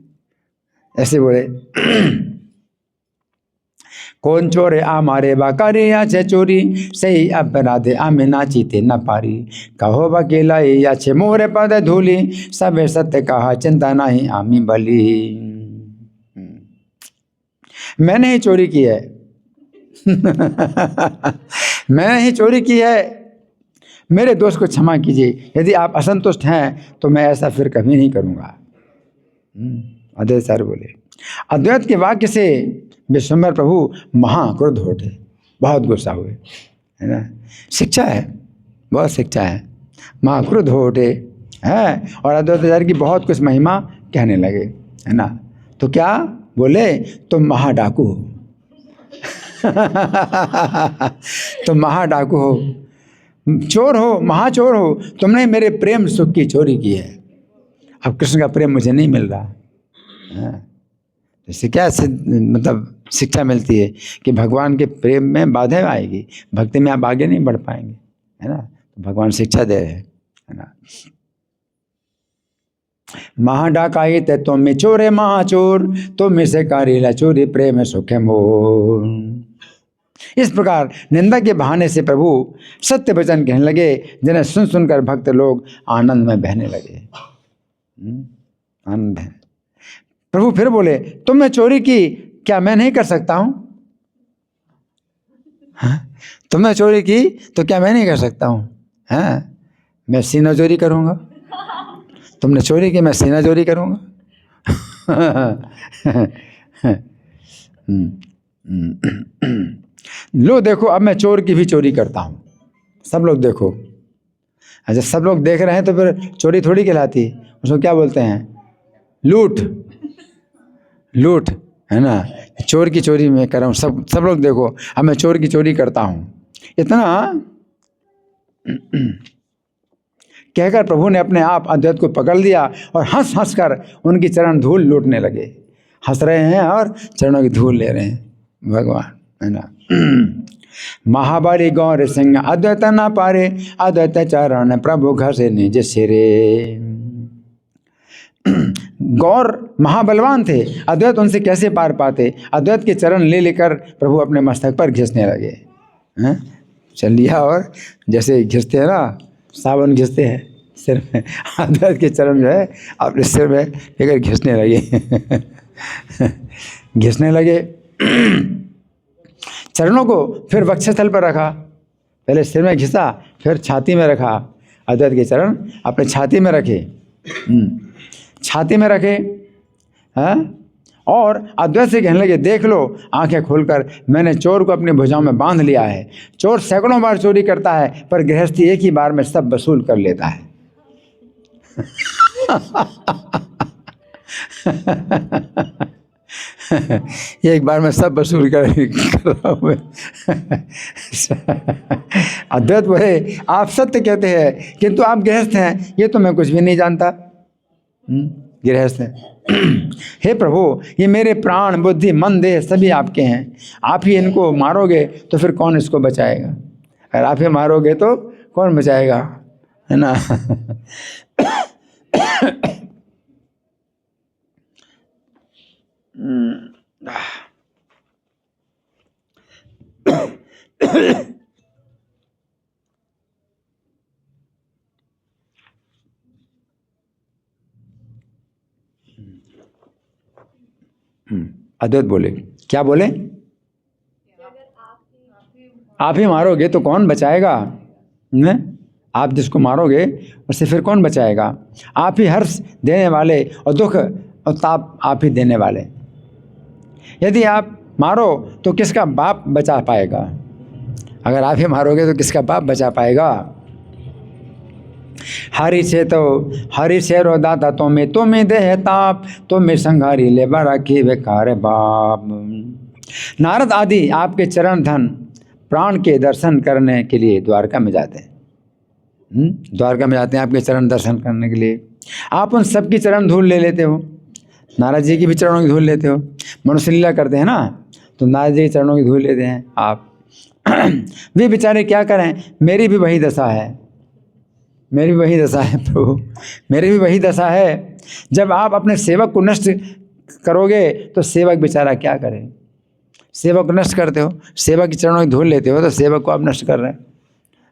ऐसे बोले। कौन चोरे आ मारे बाकारी या छे चोरी, सही अपराधे आमे नाचीते न पारी, कहो बकेला या छे मोरे पद धूली, सबे सत्य कहा चिंता नहीं आमी बली। मैंने ही चोरी की है। मैंने ही चोरी की है, मेरे दोस्त को क्षमा कीजिए, यदि आप असंतुष्ट हैं तो मैं ऐसा फिर कभी नहीं करूँगा। अद्वैत सर बोले। अद्वैत के वाक्य से विश्वम्भर प्रभु महाक्रोध उठे, बहुत गुस्सा हुए, है ना। शिक्षा है, बहुत शिक्षा है। महाक्रोध हो उठे है और अद्वैताचार्य की बहुत कुछ महिमा कहने लगे, है ना। तो क्या बोले, तुम महाडाकू हो। तुम महाडाकू हो, चोर हो, महाचोर हो, तुमने मेरे प्रेम सुख की चोरी की है। अब कृष्ण का प्रेम मुझे नहीं मिल रहा। इससे क्या मतलब शिक्षा मिलती है कि भगवान के प्रेम में बाधा आएगी, भक्ति में आप आगे नहीं बढ़ पाएंगे, है ना। तो भगवान शिक्षा दे रहे हैं, है ना। महाडाकाई ते तुम में चोरे महाचोर, तुम में से कारीला चोरी प्रेम सुख मोर। इस प्रकार निंदा के बहाने से प्रभु सत्य वचन कहने लगे, जिन्हें सुन सुनकर भक्त लोग आनंद में बहने लगे। आनंद है। प्रभु फिर बोले, तुमने चोरी की, क्या मैं नहीं कर सकता हूं? तुमने चोरी की तो क्या मैं नहीं कर सकता हूं? हाँ, मैं सीना चोरी करूंगा। तुमने चोरी की, मैं सीना चोरी करूंगा। लो देखो, अब मैं चोर की भी चोरी करता हूं, सब लोग देखो। अच्छा, सब लोग देख रहे हैं तो फिर चोरी थोड़ी कहलाती, उसको क्या बोलते हैं, लूट। लूट, है ना। चोर की चोरी मैं कर रहा हूँ, सब लोग देखो, अब मैं चोर की चोरी करता हूँ। इतना कहकर प्रभु ने अपने आप अद्वैत को पकड़ लिया और हंस हंस कर उनकी चरण धूल लूटने लगे। हंस रहे हैं और चरणों की धूल ले रहे हैं भगवान, है ना। महाबली गौर सिंह अद्वैत ना पारे, अद्वैत चरण प्रभु घसे निज सिरे। गौर महाबलवान थे, अद्वैत उनसे कैसे पार पाते। अद्वैत के चरण ले लेकर प्रभु अपने मस्तक पर घिसने लगे। चल लिया और जैसे घिसते हैं ना, साबुन घिसते हैं सिर में, अद्वैत के चरण जो है अपने सिर में लेकर घिसने लगे। घिसने लगे। चरणों को फिर वक्षस्थल पर रखा, पहले सिर में घिसा, फिर छाती में रखा। अद्वैत के चरण अपने छाती में रखे, छाती में रखे, हैं। और अद्वैत से कहने लगे, देख लो आंखें खोलकर, मैंने चोर को अपनी भुजाओं में बांध लिया है। चोर सैकड़ों बार चोरी करता है, पर गृहस्थी एक ही बार में सब वसूल कर लेता है। एक बार में सब वसूल कर रहा हूँ। अद्वैत बोले, आप सत्य कहते हैं किंतु आप गृहस्थ हैं, ये तो मैं कुछ भी नहीं जानता। गृहस्थ है। हे प्रभु, ये मेरे प्राण बुद्धि मन देह सभी आपके हैं, आप ही इनको मारोगे तो फिर कौन इसको बचाएगा। अगर आप ही मारोगे तो कौन बचाएगा, है ना। अद्वैत बोले, क्या बोले, आप ही मारोगे तो कौन बचाएगा। आप जिसको मारोगे उससे फिर कौन बचाएगा। आप ही हर्ष देने वाले और दुख और ताप आप ही देने वाले। यदि आप मारो तो किसका बाप बचा पाएगा। अगर आप ही मारोगे तो किसका बाप बचा पाएगा। हरि से रो दाता तुम्हें देह ताप, तुम्हें संघारी ले रखी बेकार बाप। नारद आदि आपके चरण धन प्राण के दर्शन करने के लिए द्वारका में जाते हैं। द्वारका में जाते हैं आपके चरण दर्शन करने के लिए, आप उन सबकी चरण धूल ले लेते हो, नारद जी की भी चरणों की धूल लेते हो। मनुष्य लीला करते हैं ना, तो नारद जी के चरणों की धूल लेते हैं आप। वे बेचारे क्या करें, मेरी भी वही दशा है, मेरी भी वही दशा है प्रभु, मेरी भी वही दशा है। जब आप अपने सेवक को नष्ट करोगे तो सेवक बेचारा क्या करे, सेवक को नष्ट करते हो, सेवक के चरणों की धूल लेते हो, तो सेवक को आप नष्ट कर रहे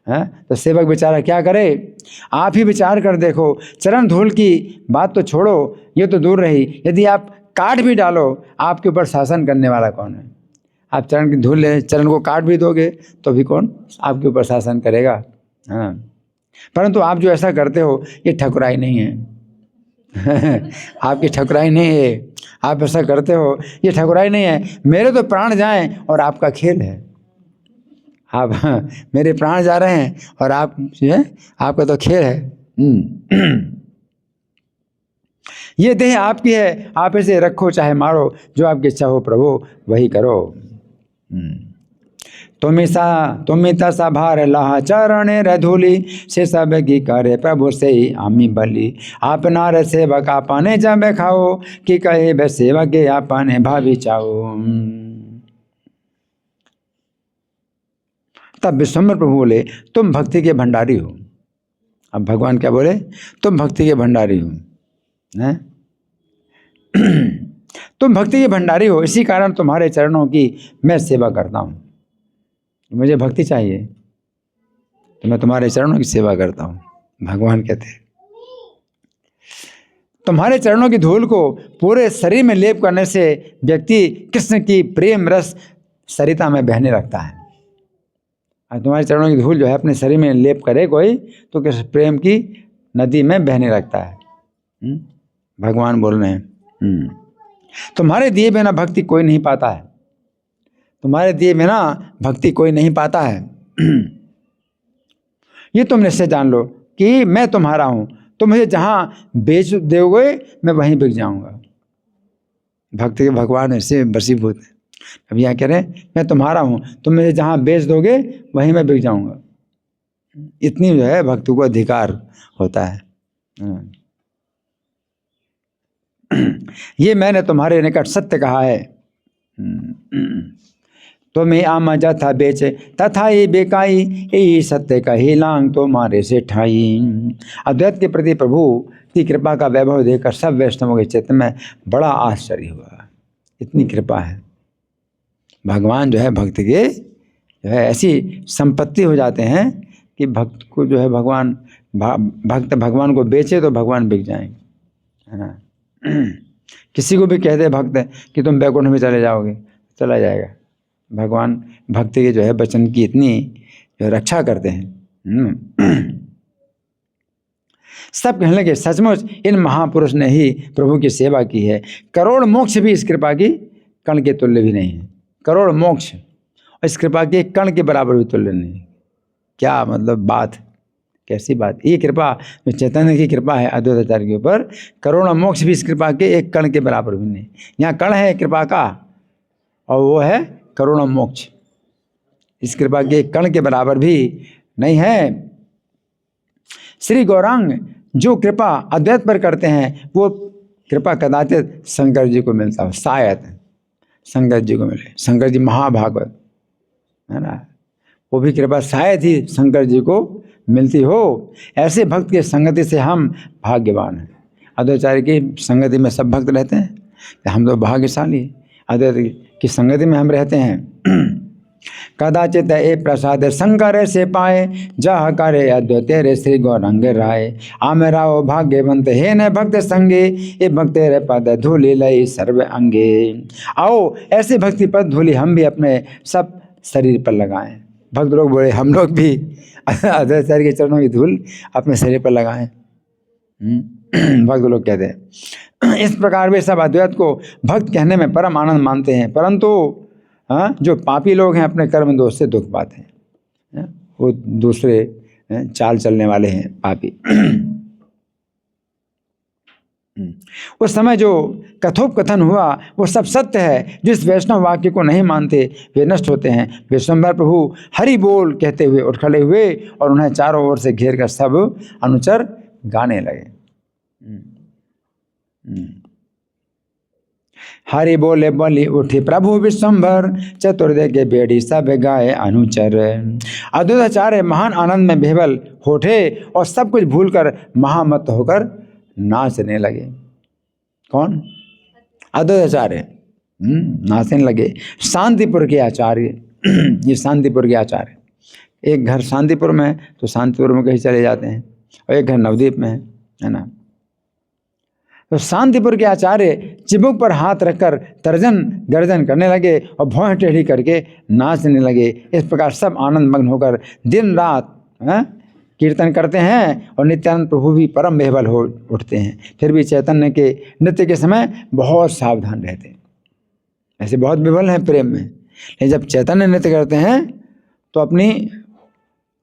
हैं, तो सेवक बेचारा क्या करे। आप ही विचार कर देखो, चरण धूल की बात तो छोड़ो, ये तो दूर रही, यदि आप काट भी डालो, आपके ऊपर शासन करने वाला कौन है। आप चरण की धूल ले, चरण को काट भी दोगे तो भी कौन आपके ऊपर शासन करेगा। हाँ, परंतु आप जो ऐसा करते हो ये ठकुराई नहीं है। आपकी ठकुराई नहीं है, आप ऐसा करते हो ये ठकुराई नहीं है। मेरे तो प्राण जाएं और आपका खेल है, आप मेरे प्राण जा रहे हैं और आप जो है आपका तो खेल है। ये देह आपकी है, आप इसे रखो चाहे मारो, जो आपकी इच्छा हो प्रभु वही करो। तुम्हें सा भार लाहा चरण रे धूली, से सब की करे प्रभु से ही आमी बली। आप नार सेवक आपने जब खाओ, कि कहे वे सेवक आपने भाभी चाओ। तब विश्वम्भर प्रभु बोले, तुम भक्ति के भंडारी हो। अब भगवान क्या बोले, तुम भक्ति के भंडारी हो, हैं? तुम भक्ति के भंडारी हो, इसी कारण तुम्हारे चरणों की मैं सेवा करता हूँ। मुझे भक्ति चाहिए तो मैं तुम्हारे चरणों की सेवा करता हूँ। भगवान कहते हैं तुम्हारे चरणों की धूल को पूरे शरीर में लेप करने से व्यक्ति कृष्ण की प्रेम रस सरिता में बहने लगता है। और तुम्हारे चरणों की धूल जो है अपने शरीर में लेप करे कोई, तो कृष्ण प्रेम की नदी में बहने लगता है। भगवान बोल रहे हैं तुम्हारे दिए बिना भक्ति कोई नहीं पाता है, तुम्हारे दिए बिना भक्ति कोई नहीं पाता है। ये तुम निश्चय जान लो कि मैं तुम्हारा हूँ, तुम मुझे जहाँ बेच दोगे मैं वहीं बिक जाऊँगा। भक्ति के भगवान ऐसे वशीभूत है। अब यहाँ कह रहे हैं मैं तुम्हारा हूँ, तुम मुझे जहाँ बेच दोगे वहीं मैं बिक जाऊँगा। इतनी जो है भक्ति को अधिकार होता है। ये मैंने तुम्हारे निकट सत्य कहा है। तुम्हें आमा जाथा बेचे तथा ये बेकाई, यही सत्य कही लांग तो मारे से ठाई। अद्वैत के प्रति प्रभु की कृपा का वैभव देखकर सब वैष्णवों के चित्त में बड़ा आश्चर्य हुआ। इतनी कृपा है, भगवान जो है भक्त के जो है ऐसी संपत्ति हो जाते हैं कि भक्त को जो है भगवान भक्त भगवान को बेचे तो भगवान बिक जाएंगे, है ना। किसी को भी कह दे भक्त कि तुम बैकुंठ में चले जाओगे, चला जाएगा। भगवान भक्ति के जो है वचन की इतनी जो रक्षा करते हैं। सब कहने लगे सचमुच इन महापुरुष ने ही प्रभु की सेवा की है, करोड़ मोक्ष भी इस कृपा की कण के तुल्य भी नहीं है। करोड़ मोक्ष इस कृपा के कण के बराबर भी तुल्य नहीं। क्या मतलब बात, कैसी बात। ये कृपा जो चैतन्य की कृपा है अद्वैताचार्य के ऊपर, करोड़ों मोक्ष भी इस कृपा के एक कण के बराबर भी नहीं। यहाँ कण है कृपा का और वो है करोड़ों मोक्ष, इस कृपा के एक कण के बराबर भी नहीं है। श्री गौरांग जो कृपा अद्वैत पर करते हैं वो कृपा कदाचित शंकर जी को मिलता हो, शायद शंकर जी को मिले। शंकर जी महाभागवत है ना, वो भी कृपा शायद ही शंकर जी को मिलती हो। ऐसे भक्त की संगति से हम भाग्यवान हैं। अद्वैताचार्य की संगति में सब भक्त रहते हैं, हम तो भाग्यशाली अद्वैत की संगति में हम रहते हैं। कदाचित ए प्रसाद शंकर से पाए, जह करे अद्वैत रे श्री गौरंग राय। आमेराओ भाग्यवंत हे न भक्त संगे, ये भक्त रे पद धूलि लई सर्व अंगे। आओ ऐसे भक्ति पद धूलि हम भी अपने सब शरीर पर लगाएं। भक्त लोग बोले हम लोग भी अद्वैताचार्य के चरणों की धूल अपने शरीर पर लगाएं। भक्त लोग कहते हैं इस प्रकार वे सब अद्वैत को भक्त कहने में परम आनंद मानते हैं, परंतु जो पापी लोग हैं अपने कर्म दोष से दुख पाते हैं, वो दूसरे चाल चलने वाले हैं पापी। उस समय जो कथोपकथन हुआ वो सब सत्य है। जिस वैष्णव वाक्य को नहीं मानते वे नष्ट होते हैं। विश्वम्भर प्रभु हरि बोल कहते हुए उठ खड़े हुए और उन्हें चारों ओर से घेर कर सब अनुचर गाने लगे। हरि बोले बोली उठी प्रभु विश्वम्भर, चतुर्दय के बेड़ी सब गाए अनुचर। अद्वैताचार्य महान आनंद में बेहबल होठे और सब कुछ भूलकर महामत होकर नाचने लगे। कौन? अद्वैताचार्य नाचने लगे। शांतिपुर के आचार्य ये शांतिपुर के आचार्य, एक घर शांतिपुर में तो शांतिपुर में कहीं चले जाते हैं और एक घर नवद्वीप में है ना। तो शांतिपुर के आचार्य चिबुक पर हाथ रखकर तर्जन गर्जन करने लगे और भौं टेढ़ी करके नाचने लगे। इस प्रकार सब आनंद मग्न होकर दिन रात कीर्तन करते हैं और नित्यानंद प्रभु भी परम बेहबल हो उठते हैं। फिर भी चैतन्य के नृत्य के समय बहुत सावधान रहते हैं। ऐसे बहुत बेहबल हैं प्रेम में, लेकिन जब चैतन्य नृत्य करते हैं तो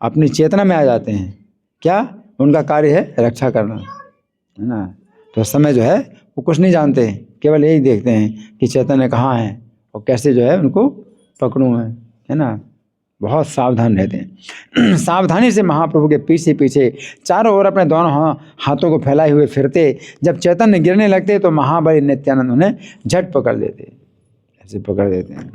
अपनी चेतना में आ जाते हैं। क्या? उनका कार्य है रक्षा करना, है ना। तो उस समय जो है वो कुछ नहीं जानते, केवल यही देखते हैं कि चैतन्य कहाँ है और कैसे जो है उनको पकड़ूँ, है ना। बहुत सावधान रहते हैं। सावधानी से महाप्रभु के पीछे पीछे चारों ओर अपने दोनों हाथों को फैलाए हुए फिरते। जब चैतन्य गिरने लगते तो महाबली नित्यानंद उन्हें झट पकड़ लेते, ऐसे पकड़ देते हैं।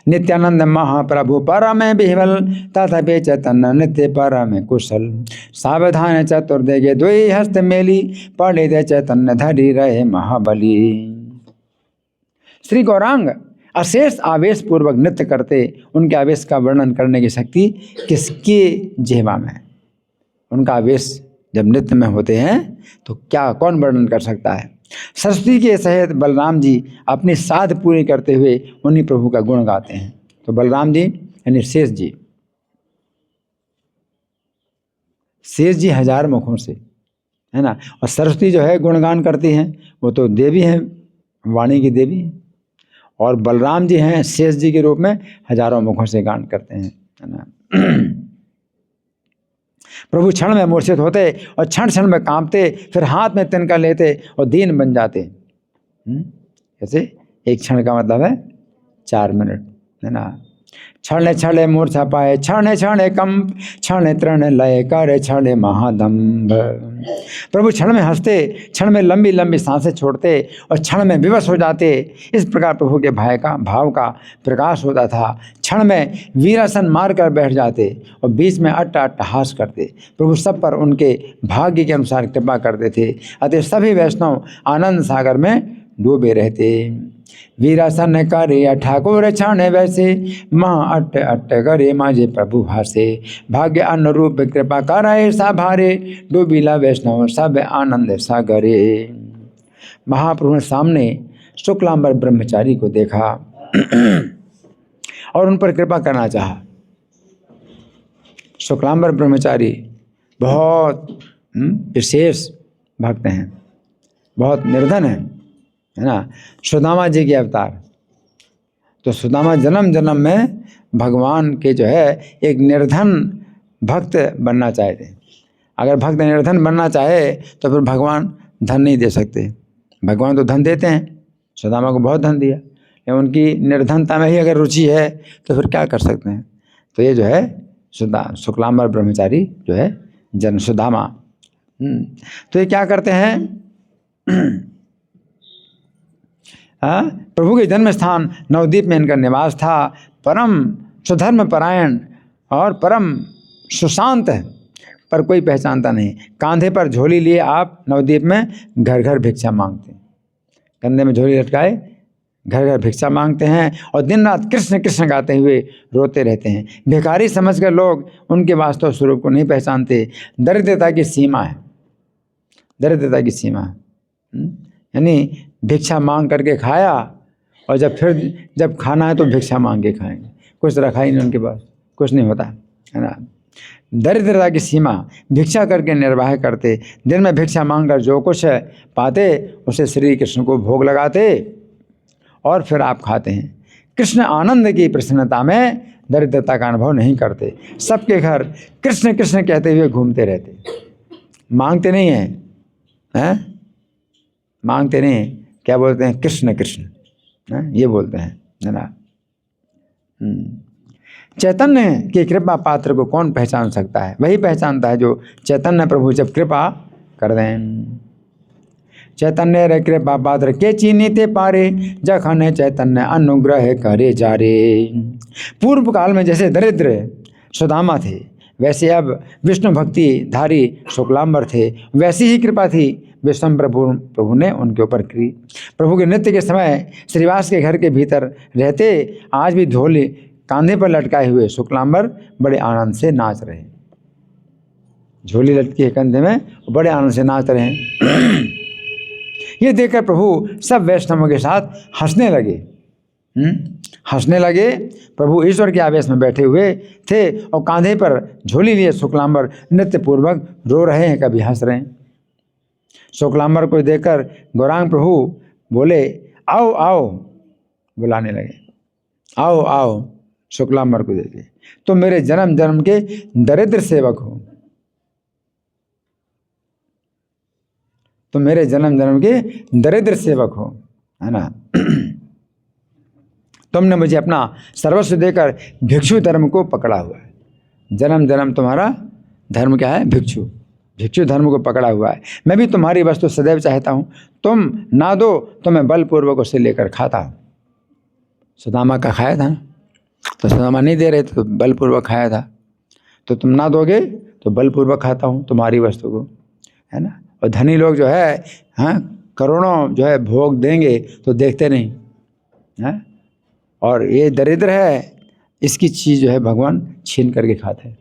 नित्यानंद महाप्रभु परम बिह्वल तथापि चैतन्य नित्य परम कुशल। सावधान चतुर्दय के द्वि हस्त मेली पड़े दे चैतन्य धरी रहे महाबली। श्री गौरांग अशेष आवेश पूर्वक नृत्य करते। उनके आवेश का वर्णन करने की शक्ति किसके जिह्वा में? उनका आवेश जब नृत्य में होते हैं तो क्या कौन वर्णन कर सकता है। सरस्वती के सहित बलराम जी अपनी साध पूरी करते हुए उन्हीं प्रभु का गुण गाते हैं। तो बलराम जी यानी शेष जी, शेष जी 1000 मुखों से, है ना। और सरस्वती जो है गुणगान करती हैं, वो तो देवी हैं, वाणी की देवी। और बलराम जी हैं शेष जी के रूप में 1000 मुखों से गान करते हैं, है ना। प्रभु क्षण में मूर्छित होते और क्षण क्षण में कांपते, फिर हाथ में तिनका लेते और दीन बन जाते। जैसे एक क्षण का मतलब है 4 मिनट, है ना। क्षण क्षण मूर्छा पाए, क्षण क्षण कंप, क्षण तृण लय कर, क्षण महादम्भ। प्रभु क्षण में हंसते, क्षण में लंबी लंबी सांसें छोड़ते और क्षण में विवश हो जाते। इस प्रकार प्रभु के भाव का प्रकाश होता था। क्षण में वीरासन मार कर बैठ जाते और बीच में अट्टहास करते। प्रभु सब पर उनके भाग्य के अनुसार कृपा करते थे। अतः सभी वैष्णव आनंद सागर में डूबे रहते। वीरासन करे ठाकुर क्षण वैसे, माँ अट्ट अट्ट करे माझे प्रभु भासे। भाग्य अनुरूप कृपा कराए सा भारे, डूबीला वैष्णव सब आनंद सागरे। महाप्रभु ने सामने शुक्लांबर ब्रह्मचारी को देखा और उन पर कृपा करना चाहा। शुक्लांबर ब्रह्मचारी बहुत विशेष भक्त हैं, बहुत निर्धन है ना। सुदामा जी के अवतार। तो सुदामा जन्म जन्म में भगवान के जो है एक निर्धन भक्त बनना चाहते। अगर भक्त निर्धन बनना चाहे तो फिर भगवान धन नहीं दे सकते। भगवान तो धन देते हैं, सुदामा को बहुत धन दिया, लेकिन उनकी निर्धनता में ही अगर रुचि है तो फिर क्या कर सकते हैं। तो ये जो है शुक्लांबर ब्रह्मचारी जो है जन सुदामा। तो ये क्या करते हैं, प्रभु के जन्म स्थान नवद्वीप में इनका निवास था। परम सुधर्म परायण और परम सुशांत है, पर कोई पहचानता नहीं। कांधे पर झोली लिए आप नवद्वीप में घर घर भिक्षा मांगते हैं। कंधे में झोली लटकाए घर घर भिक्षा मांगते हैं और दिन रात कृष्ण कृष्ण गाते हुए रोते रहते हैं। भिखारी समझकर लोग उनके वास्तव स्वरूप को नहीं पहचानते। दरिद्रता की सीमा है, दरिद्रता की सीमा है। यानी भिक्षा मांग करके खाया और जब खाना है तो भिक्षा मांग के खाएंगे। कुछ रखा ही नहीं उनके पास, कुछ नहीं होता, है ना। दरिद्रता की सीमा, भिक्षा करके निर्वाह करते। दिन में भिक्षा मांगकर जो कुछ पाते उसे श्री कृष्ण को भोग लगाते और फिर आप खाते हैं। कृष्ण आनंद की प्रसन्नता में दरिद्रता का अनुभव नहीं करते। सबके घर कृष्ण कृष्ण कहते हुए घूमते रहते, मांगते नहीं हैं, मांगते नहीं, क्या बोलते हैं, कृष्ण कृष्ण, ये बोलते हैं, है ना। चैतन्य की कृपा पात्र को कौन पहचान सकता है? वही पहचानता है जो चैतन्य प्रभु जब कृपा कर दें। चैतन्य रे कृपा पात्र के चीनीते पारे, जखन चैतन्य अनुग्रह करे जारे। पूर्व काल में जैसे दरिद्र सुदामा थे, वैसे अब विष्णु भक्ति धारी शुक्लांबर थे। वैसी ही कृपा थी विष्णु प्रभु ने उनके ऊपर की। प्रभु के नृत्य के समय श्रीवास के घर के भीतर रहते आज भी ढोली कांधे पर लटकाए हुए शुक्लांबर बड़े आनंद से नाच रहे। झोली लटकी है कंधे में, बड़े आनंद से नाच रहे हैं। ये देखकर प्रभु सब वैष्णवों के साथ हंसने लगे। हंसने लगे। प्रभु ईश्वर के आवेश में बैठे हुए थे और कांधे पर झोली लिए शुक्लांबर नृत्य पूर्वक रो रहे हैं, कभी हंस रहे हैं। शुक्लांबर को देखकर गौरांग प्रभु बोले, आओ आओ, बुलाने लगे, आओ आओ। शुक्लांबर को देखे, तो मेरे जन्म जन्म के दरिद्र सेवक हो, तो मेरे जन्म जन्म के दरिद्र सेवक हो, है ना। तुमने मुझे अपना सर्वस्व देकर भिक्षु धर्म को पकड़ा हुआ है। जन्म जन्म तुम्हारा धर्म क्या है? भिक्षु, भिक्षु धर्म को पकड़ा हुआ है। मैं भी तुम्हारी वस्तु सदैव चाहता हूँ, तुम ना दो तो मैं बलपूर्वक उसे लेकर खाता हूँ। सुदामा का खाया था ना, तो सुदामा नहीं दे रहे थे तो बलपूर्वक खाया था, तो तुम ना दोगे तो बलपूर्वक खाता हूँ तुम्हारी वस्तु को, है ना। और धनी लोग जो है, हाँ, करोड़ों जो है भोग देंगे तो देखते नहीं, हैं, और ये दरिद्र है, इसकी चीज़ जो है भगवान छीन करके खाते हैं।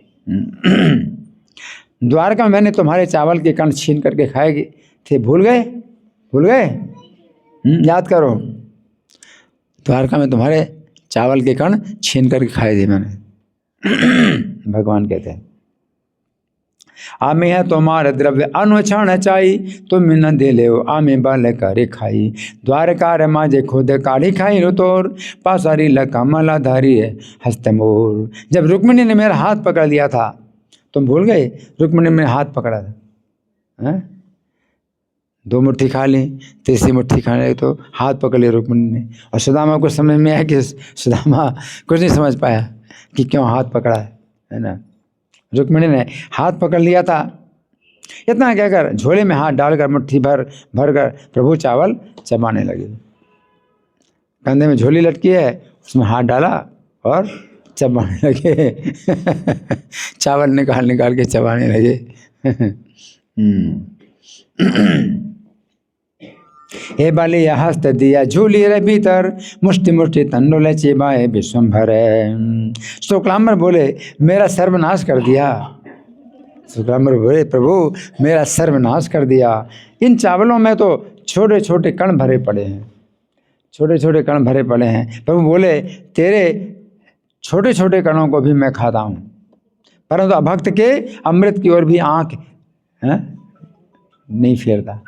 द्वारका में मैंने तुम्हारे चावल के कण छीन करके खाए थे, भूल गए? भूल गए? याद करो, द्वारका में तुम्हारे चावल के कण छीन करके खाए थे मैंने। भगवान कहते हैं, आमे है तुम्हारे द्रव्य अनुक्षण चाई, तुम न दे ले आमे बल करे खाई। द्वारका माजे खुद काढ़ी खाई रुतोर, पासारी लकमला धारी है हस्त मोर। जब रुक्मिणी ने मेरा हाथ पकड़ लिया था, तुम भूल गए? रुक्मिणी ने मेरा हाथ पकड़ा था, हैं? 2 मुट्ठी खा ली, तीसरी मुट्ठी खाने लगे तो हाथ पकड़ लिया रुक्मिणी ने। और सुदामा को समझ में आया कि सुदामा कुछ नहीं समझ पाया कि क्यों हाथ पकड़ा है ना। रुक्मिणी ने हाथ पकड़ लिया था। इतना कहकर झोले में हाथ डालकर मुट्ठी भर कर प्रभु चावल चबाने लगे। कंधे में झोली लटकी है, उसमें हाथ डाला और चबाने लगे। चावल निकाल के चबाने लगे। हे बाली हस्त दिया झूली रे भीतर, मुष्टि मुष्टि तंडोले चिबाए विश्वम्भर। शुक्लांबर बोले, मेरा सर्वनाश कर दिया। शुक्लांबर बोले, प्रभु मेरा सर्वनाश कर दिया। इन चावलों में तो छोटे छोटे कण भरे पड़े हैं, छोटे छोटे कण भरे पड़े हैं। प्रभु बोले, तेरे छोटे छोटे कणों को भी मैं खाता हूँ, परंतु अभक्त के अमृत की ओर भी आँख नहीं फेरता।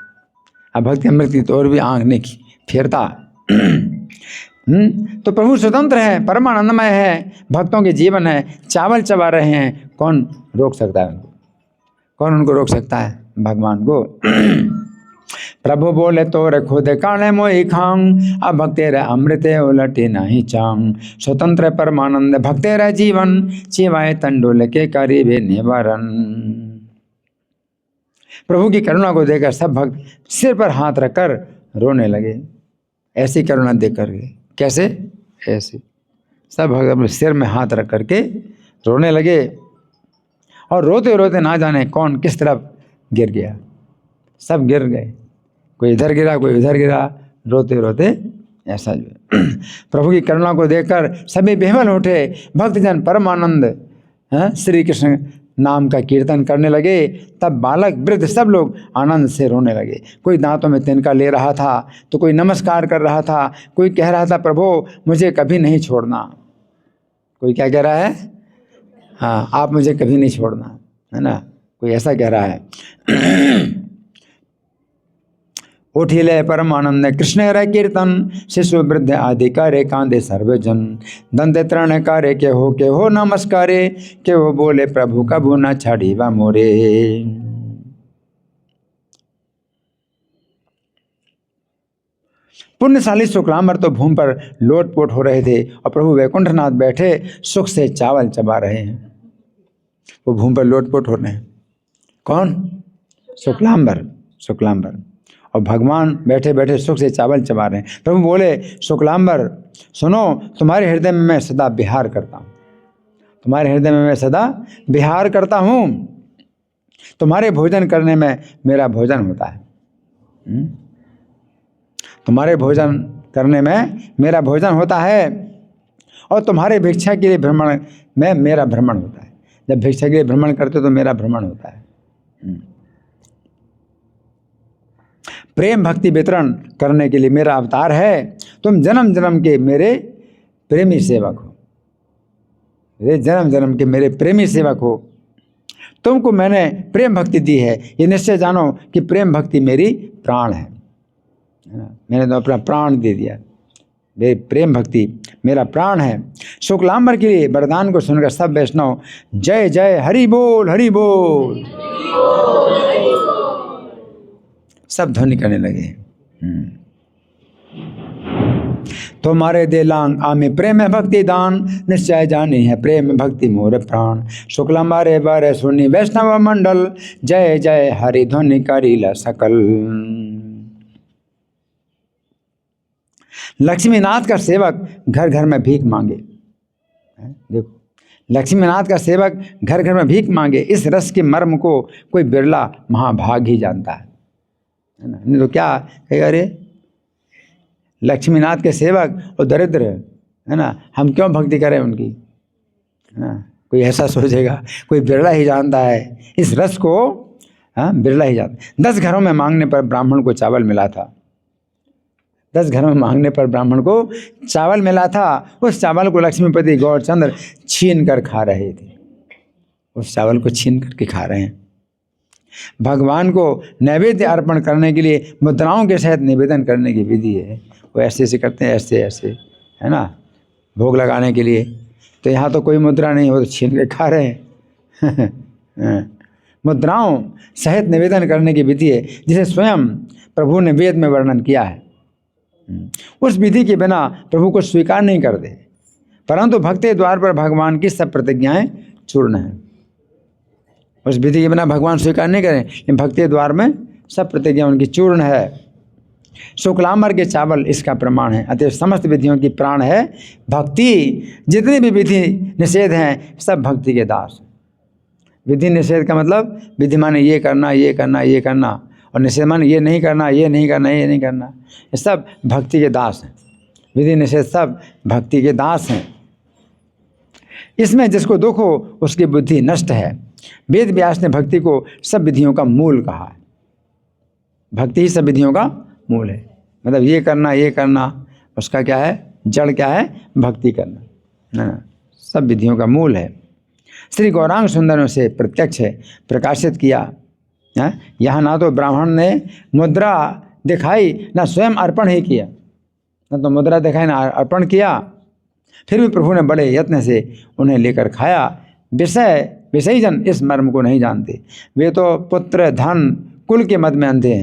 अभक्त अमृत की ओर भी आँख नहीं फेरता। तो प्रभु स्वतंत्र है, परमानंदमय है, भक्तों के जीवन है, चावल चबा रहे हैं, कौन रोक सकता है उनको? कौन उनको रोक सकता है? भगवान को। प्रभु बोले, तोरे खुद काने मोई खांग, अब भक्तेर अमृते उलटे नहीं चांग। स्वतंत्र परमानंद भक्तेर जीवन, चिवाए तंडोल के करीबे निवारण। प्रभु की करुणा को देखकर सब भक्त सिर पर हाथ रखकर रोने लगे। ऐसी करुणा देख कर के, कैसे? ऐसे सब भक्त अपने सिर में हाथ रख करके रोने लगे। और रोते रोते ना जाने कौन किस तरफ गिर गया। सब गिर गए, कोई इधर गिरा, कोई उधर गिरा, रोते रोते ऐसा जो। प्रभु की करुणा को देखकर सभी बेहल उठे। भक्तजन परमानंद श्री कृष्ण नाम का कीर्तन करने लगे। तब बालक वृद्ध सब लोग आनंद से रोने लगे। कोई दांतों में तिनका ले रहा था, तो कोई नमस्कार कर रहा था, कोई कह रहा था, प्रभु मुझे कभी नहीं छोड़ना। कोई क्या कह रहा है? हाँ, आप मुझे कभी नहीं छोड़ना, है ना। कोई ऐसा कह रहा है। उठिले परमानंद कृष्ण हरे कीर्तन, शिशु वृद्ध आदि करे कांदे सर्वजन। दंते तृण करे के हो नमस्कारे, के वो बोले प्रभु कभू न छाड़ी वा मोरे। पुण्यशाली शुक्लांबर तो भूमि पर लोटपोट हो रहे थे और प्रभु वैकुंठनाथ बैठे सुख से चावल चबा रहे हैं। वो भूमि पर लोटपोट हो रहे हैं। कौन? शुक्लांबर। शुक्लांबर और भगवान बैठे बैठे सुख से चावल चबा रहे हैं। प्रभु बोले शुक्लांबर सुनो, तुम्हारे हृदय में मैं सदा विहार करता हूँ, तुम्हारे हृदय में मैं सदा विहार करता हूँ। तुम्हारे भोजन करने में मेरा भोजन होता है, तुम्हारे भोजन करने में मेरा भोजन होता है, और तुम्हारे भिक्षा के लिए भ्रमण में मेरा भ्रमण होता है। जब भिक्षा के लिए भ्रमण करते तो मेरा भ्रमण होता है। प्रेम भक्ति वितरण करने के लिए मेरा अवतार है। तुम जन्म जन्म के मेरे प्रेमी सेवक हो, मेरे जन्म जन्म के मेरे प्रेमी सेवक हो। तुमको मैंने प्रेम भक्ति दी है, ये निश्चय जानो कि प्रेम भक्ति मेरी प्राण है ना? मैंने तो अपना प्राण दे दिया, मेरी प्रेम भक्ति मेरा प्राण है। शुक्लांबर के लिए वरदान को सुनकर सब वैष्णव जय जय हरि बोल, हरि बोल सब ध्वनि करने लगे। तुम्हारे देलांग आमे प्रेम भक्ति दान, निश्चय जानी है प्रेम भक्ति मोर प्राण। शुक्लांबारे बारे सुनी वैष्णव मंडल, जय जय हरि ध्वनि करीला सकल। लक्ष्मीनाथ का सेवक घर घर में भीख मांगे। देखो, लक्ष्मीनाथ का सेवक घर घर में भीख मांगे, इस रस के मर्म को कोई बिरला महाभाग ही जानता है ना? नहीं तो क्या कहेगा, अरे लक्ष्मीनाथ के सेवक और दरिद्र है ना, हम क्यों भक्ति करें उनकी, है ना? कोई ऐसा सोचेगा, कोई बिरला ही जानता है इस रस को। हाँ, बिरला ही जानता। 10 घरों में मांगने पर ब्राह्मण को चावल मिला था, 10 घरों में मांगने पर ब्राह्मण को चावल मिला था। उस चावल को लक्ष्मीपति गौरचंद्र छीन कर खा रहे थे, उस चावल को छीन करके खा रहे हैं। भगवान को नैवेद्य अर्पण करने के लिए मुद्राओं के सहित निवेदन करने की विधि है। वो ऐसे ऐसे करते हैं, ऐसे ऐसे, है ना, भोग लगाने के लिए। तो यहाँ तो कोई मुद्रा नहीं, वो तो छीन के खा रहे हैं। मुद्राओं सहित निवेदन करने की विधि है, जिसे स्वयं प्रभु ने वेद में वर्णन किया है। उस विधि के बिना प्रभु को स्वीकार नहीं करते, परंतु भक्ति द्वार पर भगवान की सब प्रतिज्ञाएं चूर्ण हैं। उस विधि के बिना भगवान स्वीकार नहीं करें, लेकिन भक्ति द्वार में सब प्रतिज्ञा उनकी चूर्ण है। शुक्लांबर के चावल इसका प्रमाण है। अतः समस्त विधियों की प्राण है भक्ति। जितनी भी विधि निषेध हैं सब भक्ति के दास। विधि निषेध का मतलब विधि माने ये करना, ये करना, ये करना, और निषेध माने ये नहीं करना, ये नहीं करना, ये नहीं करना। ये सब भक्ति के दास हैं। विधि निषेध सब भक्ति के दास हैं। इसमें जिसको दुख हो उसकी बुद्धि नष्ट है। वेद व्यास ने भक्ति को सब विधियों का मूल कहा है। भक्ति ही सब विधियों का मूल है। मतलब ये करना, ये करना, उसका क्या है, जड़ क्या है, भक्ति करना, ना, सब विधियों का मूल है। श्री गौरांग सुंदर ने उसे प्रत्यक्ष प्रकाशित किया। यहाँ ना तो ब्राह्मण ने मुद्रा दिखाई, ना स्वयं अर्पण ही किया, ना तो मुद्रा दिखाई ना अर्पण किया। फिर भी प्रभु ने बड़े यत्न से उन्हें लेकर खाया। विषयी जन इस मर्म को नहीं जानते। वे तो पुत्र, धन, कुल के मद में अंधे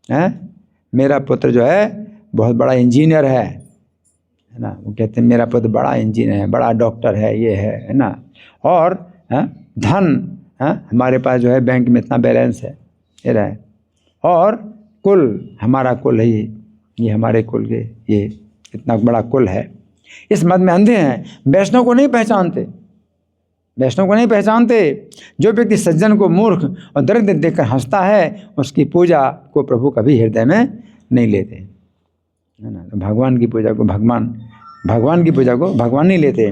हैं। मेरा पुत्र जो है बहुत बड़ा इंजीनियर है ना, वो कहते हैं मेरा पुत्र बड़ा इंजीनियर है, बड़ा डॉक्टर है, ये है ना। और धन, हमारे पास जो है बैंक में इतना बैलेंस है, ये रहे। और कुल, हमारा कुल है ये हमारे कुल के, ये इतना बड़ा कुल है। इस मद में अंधे हैं, वैष्णव को नहीं पहचानते, वैष्णव को नहीं पहचानते। जो व्यक्ति सज्जन को मूर्ख और दरिद्र देखकर हंसता है, उसकी पूजा को प्रभु कभी हृदय में नहीं लेते, है ना। तो भगवान की पूजा को भगवान की पूजा को भगवान नहीं लेते।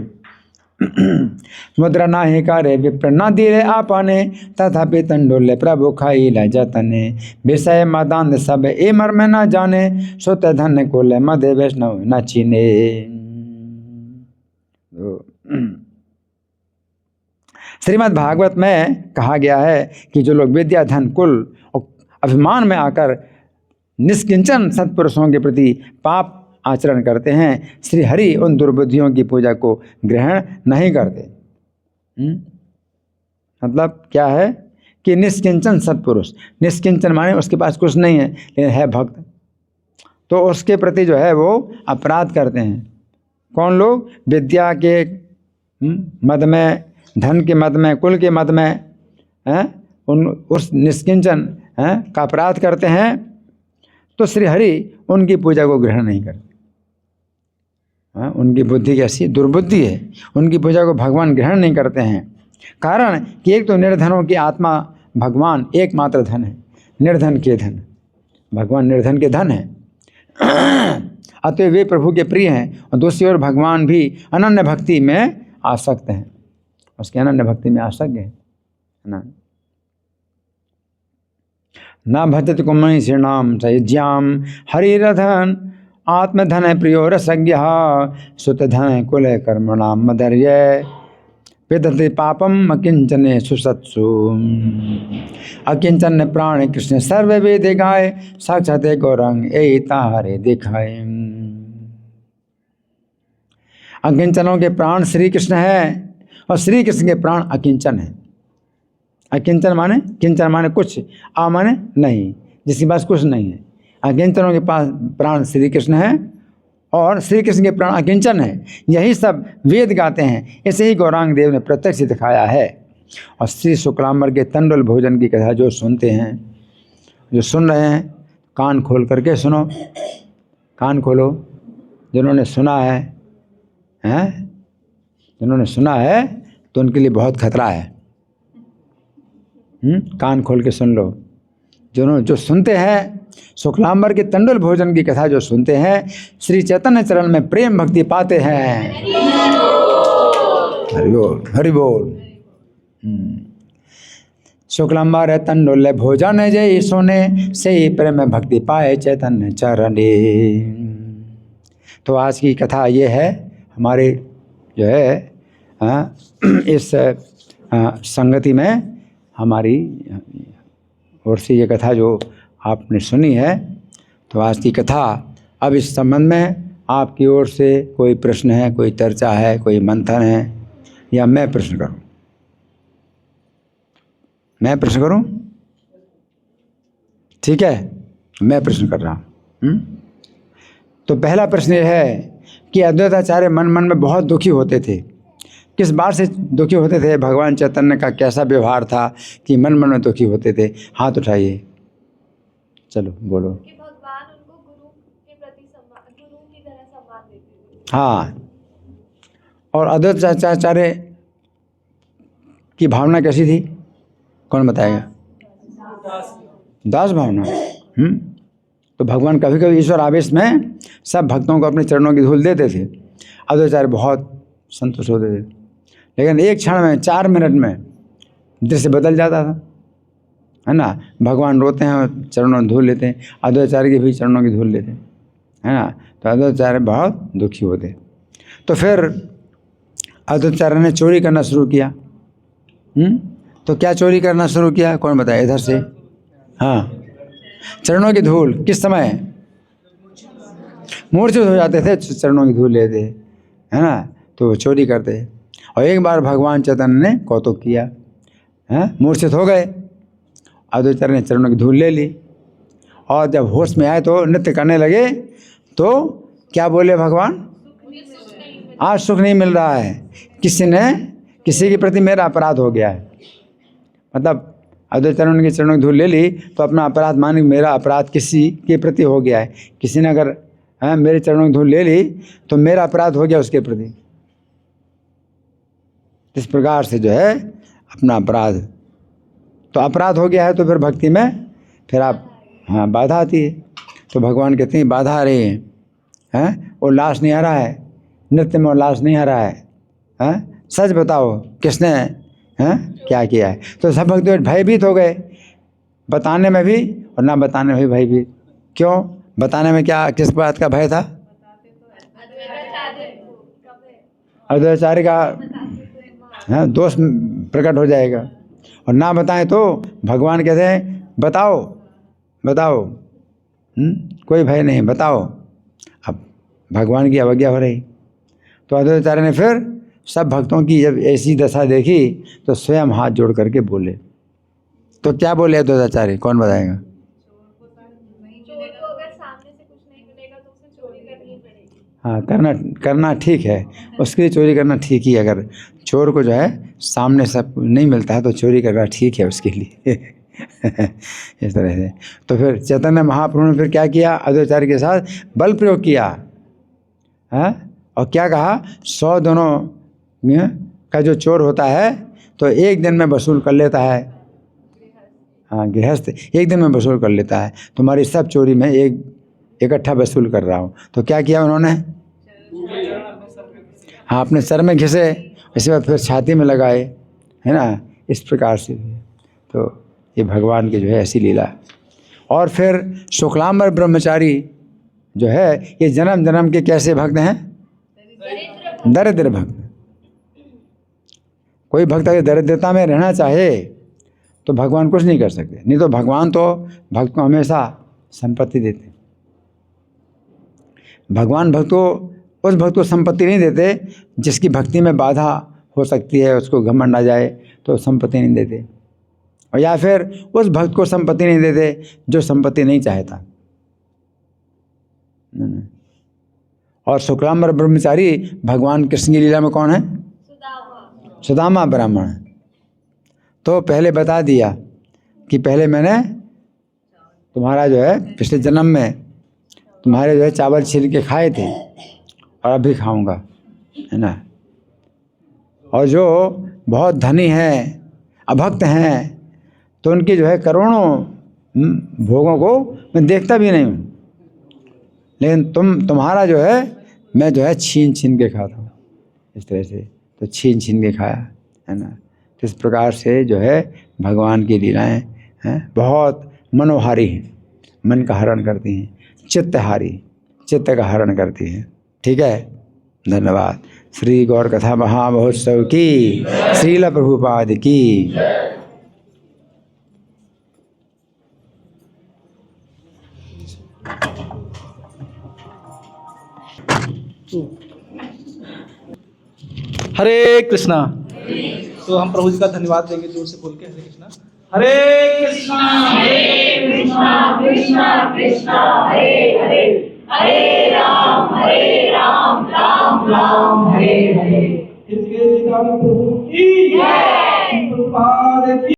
मुद्रा ना ही कार्य विप्र ना दिले आपने, तथापि तंडोले प्रभु खाई ल जतने। विषय मदान सब ए मर्म न जाने, सुत धन को ले मदे वैष्णव न चीने। श्रीमद् भागवत में कहा गया है कि जो लोग विद्या, धन, कुल और अभिमान में आकर निष्किंचन सत्पुरुषों के प्रति पाप आचरण करते हैं, श्री हरि उन दुर्बुद्धियों की पूजा को ग्रहण नहीं करते। मतलब क्या है कि निष्किंचन सत्पुरुष, निष्किंचन माने उसके पास कुछ नहीं है लेकिन है भक्त, तो उसके प्रति जो है वो अपराध करते हैं। कौन लोग? विद्या के मद में, धन के मद में, कुल के मद में उस निष्किंचन का अपराध करते हैं, तो श्री हरि उनकी पूजा को ग्रहण नहीं करते। उनकी बुद्धि कैसी दुर्बुद्धि है, उनकी पूजा को भगवान ग्रहण नहीं करते हैं। कारण कि एक तो निर्धनों की आत्मा भगवान एकमात्र धन है, निर्धन के धन, भगवान निर्धन के धन है। अतः वे प्रभु के प्रिय हैं, और दूसरी ओर भगवान भी अनन्य भक्ति में आसक्त हैं, उसके अनन्य भक्ति में आसक्त हैं ना। भजत कुमणि श्रीणाम सयुज्याम हरिरधन आत्मधन प्रियो रसज्ञ सुतधन कुल कर्मणाम मदर्य विदधति पापम अकिंचने सुसत्सु। अकिंचन प्राण कृष्ण सर्व वेद गाय साक्षात गौरंग ए तारे दिखाए। अकिंचनों के प्राण श्री कृष्ण है और श्री कृष्ण के प्राण अकिंचन है। अकिंचन माने, किंचन माने कुछ, आ माने नहीं, जिसके पास कुछ नहीं है। अकिंचनों के पास प्राण श्री कृष्ण है और श्री कृष्ण के प्राण अकिंचन है। यही सब वेद गाते हैं, ऐसे ही गौरांग देव ने प्रत्यक्ष दिखाया है। और श्री शुक्लांबर के तंडुल भोजन की कथा जो सुनते हैं, जो सुन रहे हैं, कान खोल करके सुनो, कान खोलो। जिन्होंने सुना है, जिन्होंने सुना है तो उनके लिए बहुत खतरा है। कान खोल के सुन लो। जो सुनते हैं शुक्लांबर के तंडुल भोजन की कथा जो सुनते हैं, श्री चैतन्य चरण में प्रेम भक्ति पाते हैं। हरि बोल, हरि बोल। शुक्लांबर तंडुल भोजन जय सुने, से प्रेम भक्ति पाए चैतन्य चरणे। तो आज की कथा ये है, हमारे जो है इस संगति में हमारी ओर से ये कथा जो आपने सुनी है। तो आज की कथा, अब इस संबंध में आपकी ओर से कोई प्रश्न है, कोई चर्चा है, कोई मंथन है, या मैं प्रश्न करूं? मैं प्रश्न करूं? ठीक है, मैं प्रश्न कर रहा हूं। तो पहला प्रश्न ये है कि अद्वैताचार्य मन में बहुत दुखी होते थे। किस बात से दुखी होते थे? भगवान चैतन्य का कैसा व्यवहार था कि मन में दुखी होते थे? हाथ उठाइए, चलो बोलो। कि भगवान उनको गुरु के प्रति गुरु की तरह सम्मान देते थे। हाँ, और अद्वैताचार्य की भावना कैसी थी? कौन बताएगा? दास भावना। तो भगवान कभी कभी ईश्वर आवेश में सब भक्तों को अपने चरणों की धूल देते थे। अद्वैताचार्य बहुत संतुष्ट होते थे, लेकिन एक क्षण में, 4 मिनट में दृश्य बदल जाता था, है ना। भगवान रोते हैं, चरणों की धूल लेते हैं, अद्वैताचार्य के भी चरणों की धूल लेते हैं, है ना। तो अद्वैताचार्य बहुत दुखी होते। तो फिर अद्वैताचार्य ने चोरी करना शुरू किया। तो क्या चोरी करना शुरू किया? कौन बताए? इधर से। हाँ, चरणों की धूल। किस समय? मूर्छित हो जाते थे, चरणों की धूल लेते, है ना, तो चोरी करते। और एक बार भगवान चैतन्य ने कौतुक किया, मूर्छित हो गए, अद्वैताचार्य ने चरणों की धूल ले ली, और जब होश में आए तो नृत्य करने लगे। तो क्या बोले भगवान? आज सुख नहीं मिल रहा है, किसी के प्रति मेरा अपराध हो गया है। मतलब अद्वैताचार्य के चरणों की धूल ले ली तो अपना अपराध मान, मेरा अपराध किसी के प्रति हो गया है। किसी ने अगर मेरे चरणों की धूल ले ली तो मेरा अपराध हो गया उसके प्रति। इस प्रकार से जो है अपना अपराध, तो अपराध हो गया है तो फिर भक्ति में फिर आप बाधा आती है। तो भगवान कहते हैं बाधा आ रही है, उल्लास नहीं आ रहा है, नृत्य में उल्लास नहीं आ रहा है, सच बताओ किसने क्या किया है? तो सब भक्त भयभीत हो गए, बताने में भी और ना बताने में भी भयभीत। क्यों? बताने में क्या, किस बात का भय था? अद्वैताचार्य का दोष प्रकट हो जाएगा। और ना बताएं तो भगवान कहते हैं बताओ बताओ, कोई भय नहीं, बताओ। अब भगवान की अवज्ञा हो रही। तो अद्वैताचार्य ने फिर सब भक्तों की जब ऐसी दशा देखी तो स्वयं हाथ जोड़ करके बोले। तो क्या बोले अद्वैताचार्य, कौन बताएगा? चोर को अगर सामने से कुछ नहीं मिलेगा तो उसे चोरी करनी ही पड़ेगी। हाँ, करना ठीक है, उसके लिए चोरी करना ठीक ही है। अगर चोर को जो है सामने सब नहीं मिलता है तो चोरी करना ठीक है उसके लिए। इस तरह से तो फिर चैतन्य महाप्रभु ने फिर क्या किया, अद्वैताचार्य के साथ बल प्रयोग किया है। और क्या कहा, 100 दोनों का जो चोर होता है तो एक दिन में वसूल कर लेता है। हाँ, गृहस्थ एक दिन में वसूल कर लेता है, तुम्हारी सब चोरी में एक इकट्ठा वसूल कर रहा हूँ। तो क्या किया उन्होंने, हाँ, अपने सर में घिसे, इसके बाद फिर छाती में लगाए, है ना। इस प्रकार से तो ये भगवान की जो है ऐसी लीला। और फिर शुक्लांबर ब्रह्मचारी जो है ये जन्म जन्म के कैसे भक्त हैं, दरिद्र भक्त। कोई भक्त अगर दरिद्रता में रहना चाहे तो भगवान कुछ नहीं कर सकते, नहीं तो भगवान तो भक्त को हमेशा संपत्ति देते। भगवान उस भक्त को संपत्ति नहीं देते जिसकी भक्ति में बाधा हो सकती है, उसको घमंड आ जाए तो संपत्ति नहीं देते। और या फिर उस भक्त को संपत्ति नहीं देते जो संपत्ति नहीं चाहता। और शुक्लांबर ब्रह्मचारी भगवान कृष्ण की लीला में कौन है, सुदामा ब्राह्मण। तो पहले बता दिया कि पहले मैंने तुम्हारा जो है पिछले जन्म में तुम्हारे जो है चावल छील के खाए थे और अभी खाऊंगा, है ना। और जो बहुत धनी हैं, अभक्त हैं, तो उनकी जो है करोड़ों भोगों को मैं देखता भी नहीं हूँ, लेकिन तुम्हारा जो है मैं जो है छीन छीन के खाता हूँ। इस तरह से तो छीन छीन के खाया, है ना। तो इस प्रकार से जो है भगवान की लीलाएं हैं बहुत मनोहारी हैं, मन का हरण करती हैं, चित्तहारी, चित्त का हरण करती हैं। ठीक है, धन्यवाद। श्री गौर कथा महामहोत्सव की, श्रील प्रभुपाद की। हरे कृष्णा। तो हम प्रभु जी का धन्यवाद देंगे जोर से बोल के, हरे कृष्णा हरे कृष्णा कृष्णा कृष्णा हरे हरे, हरे राम राम राम हरे हरे। प्रभु की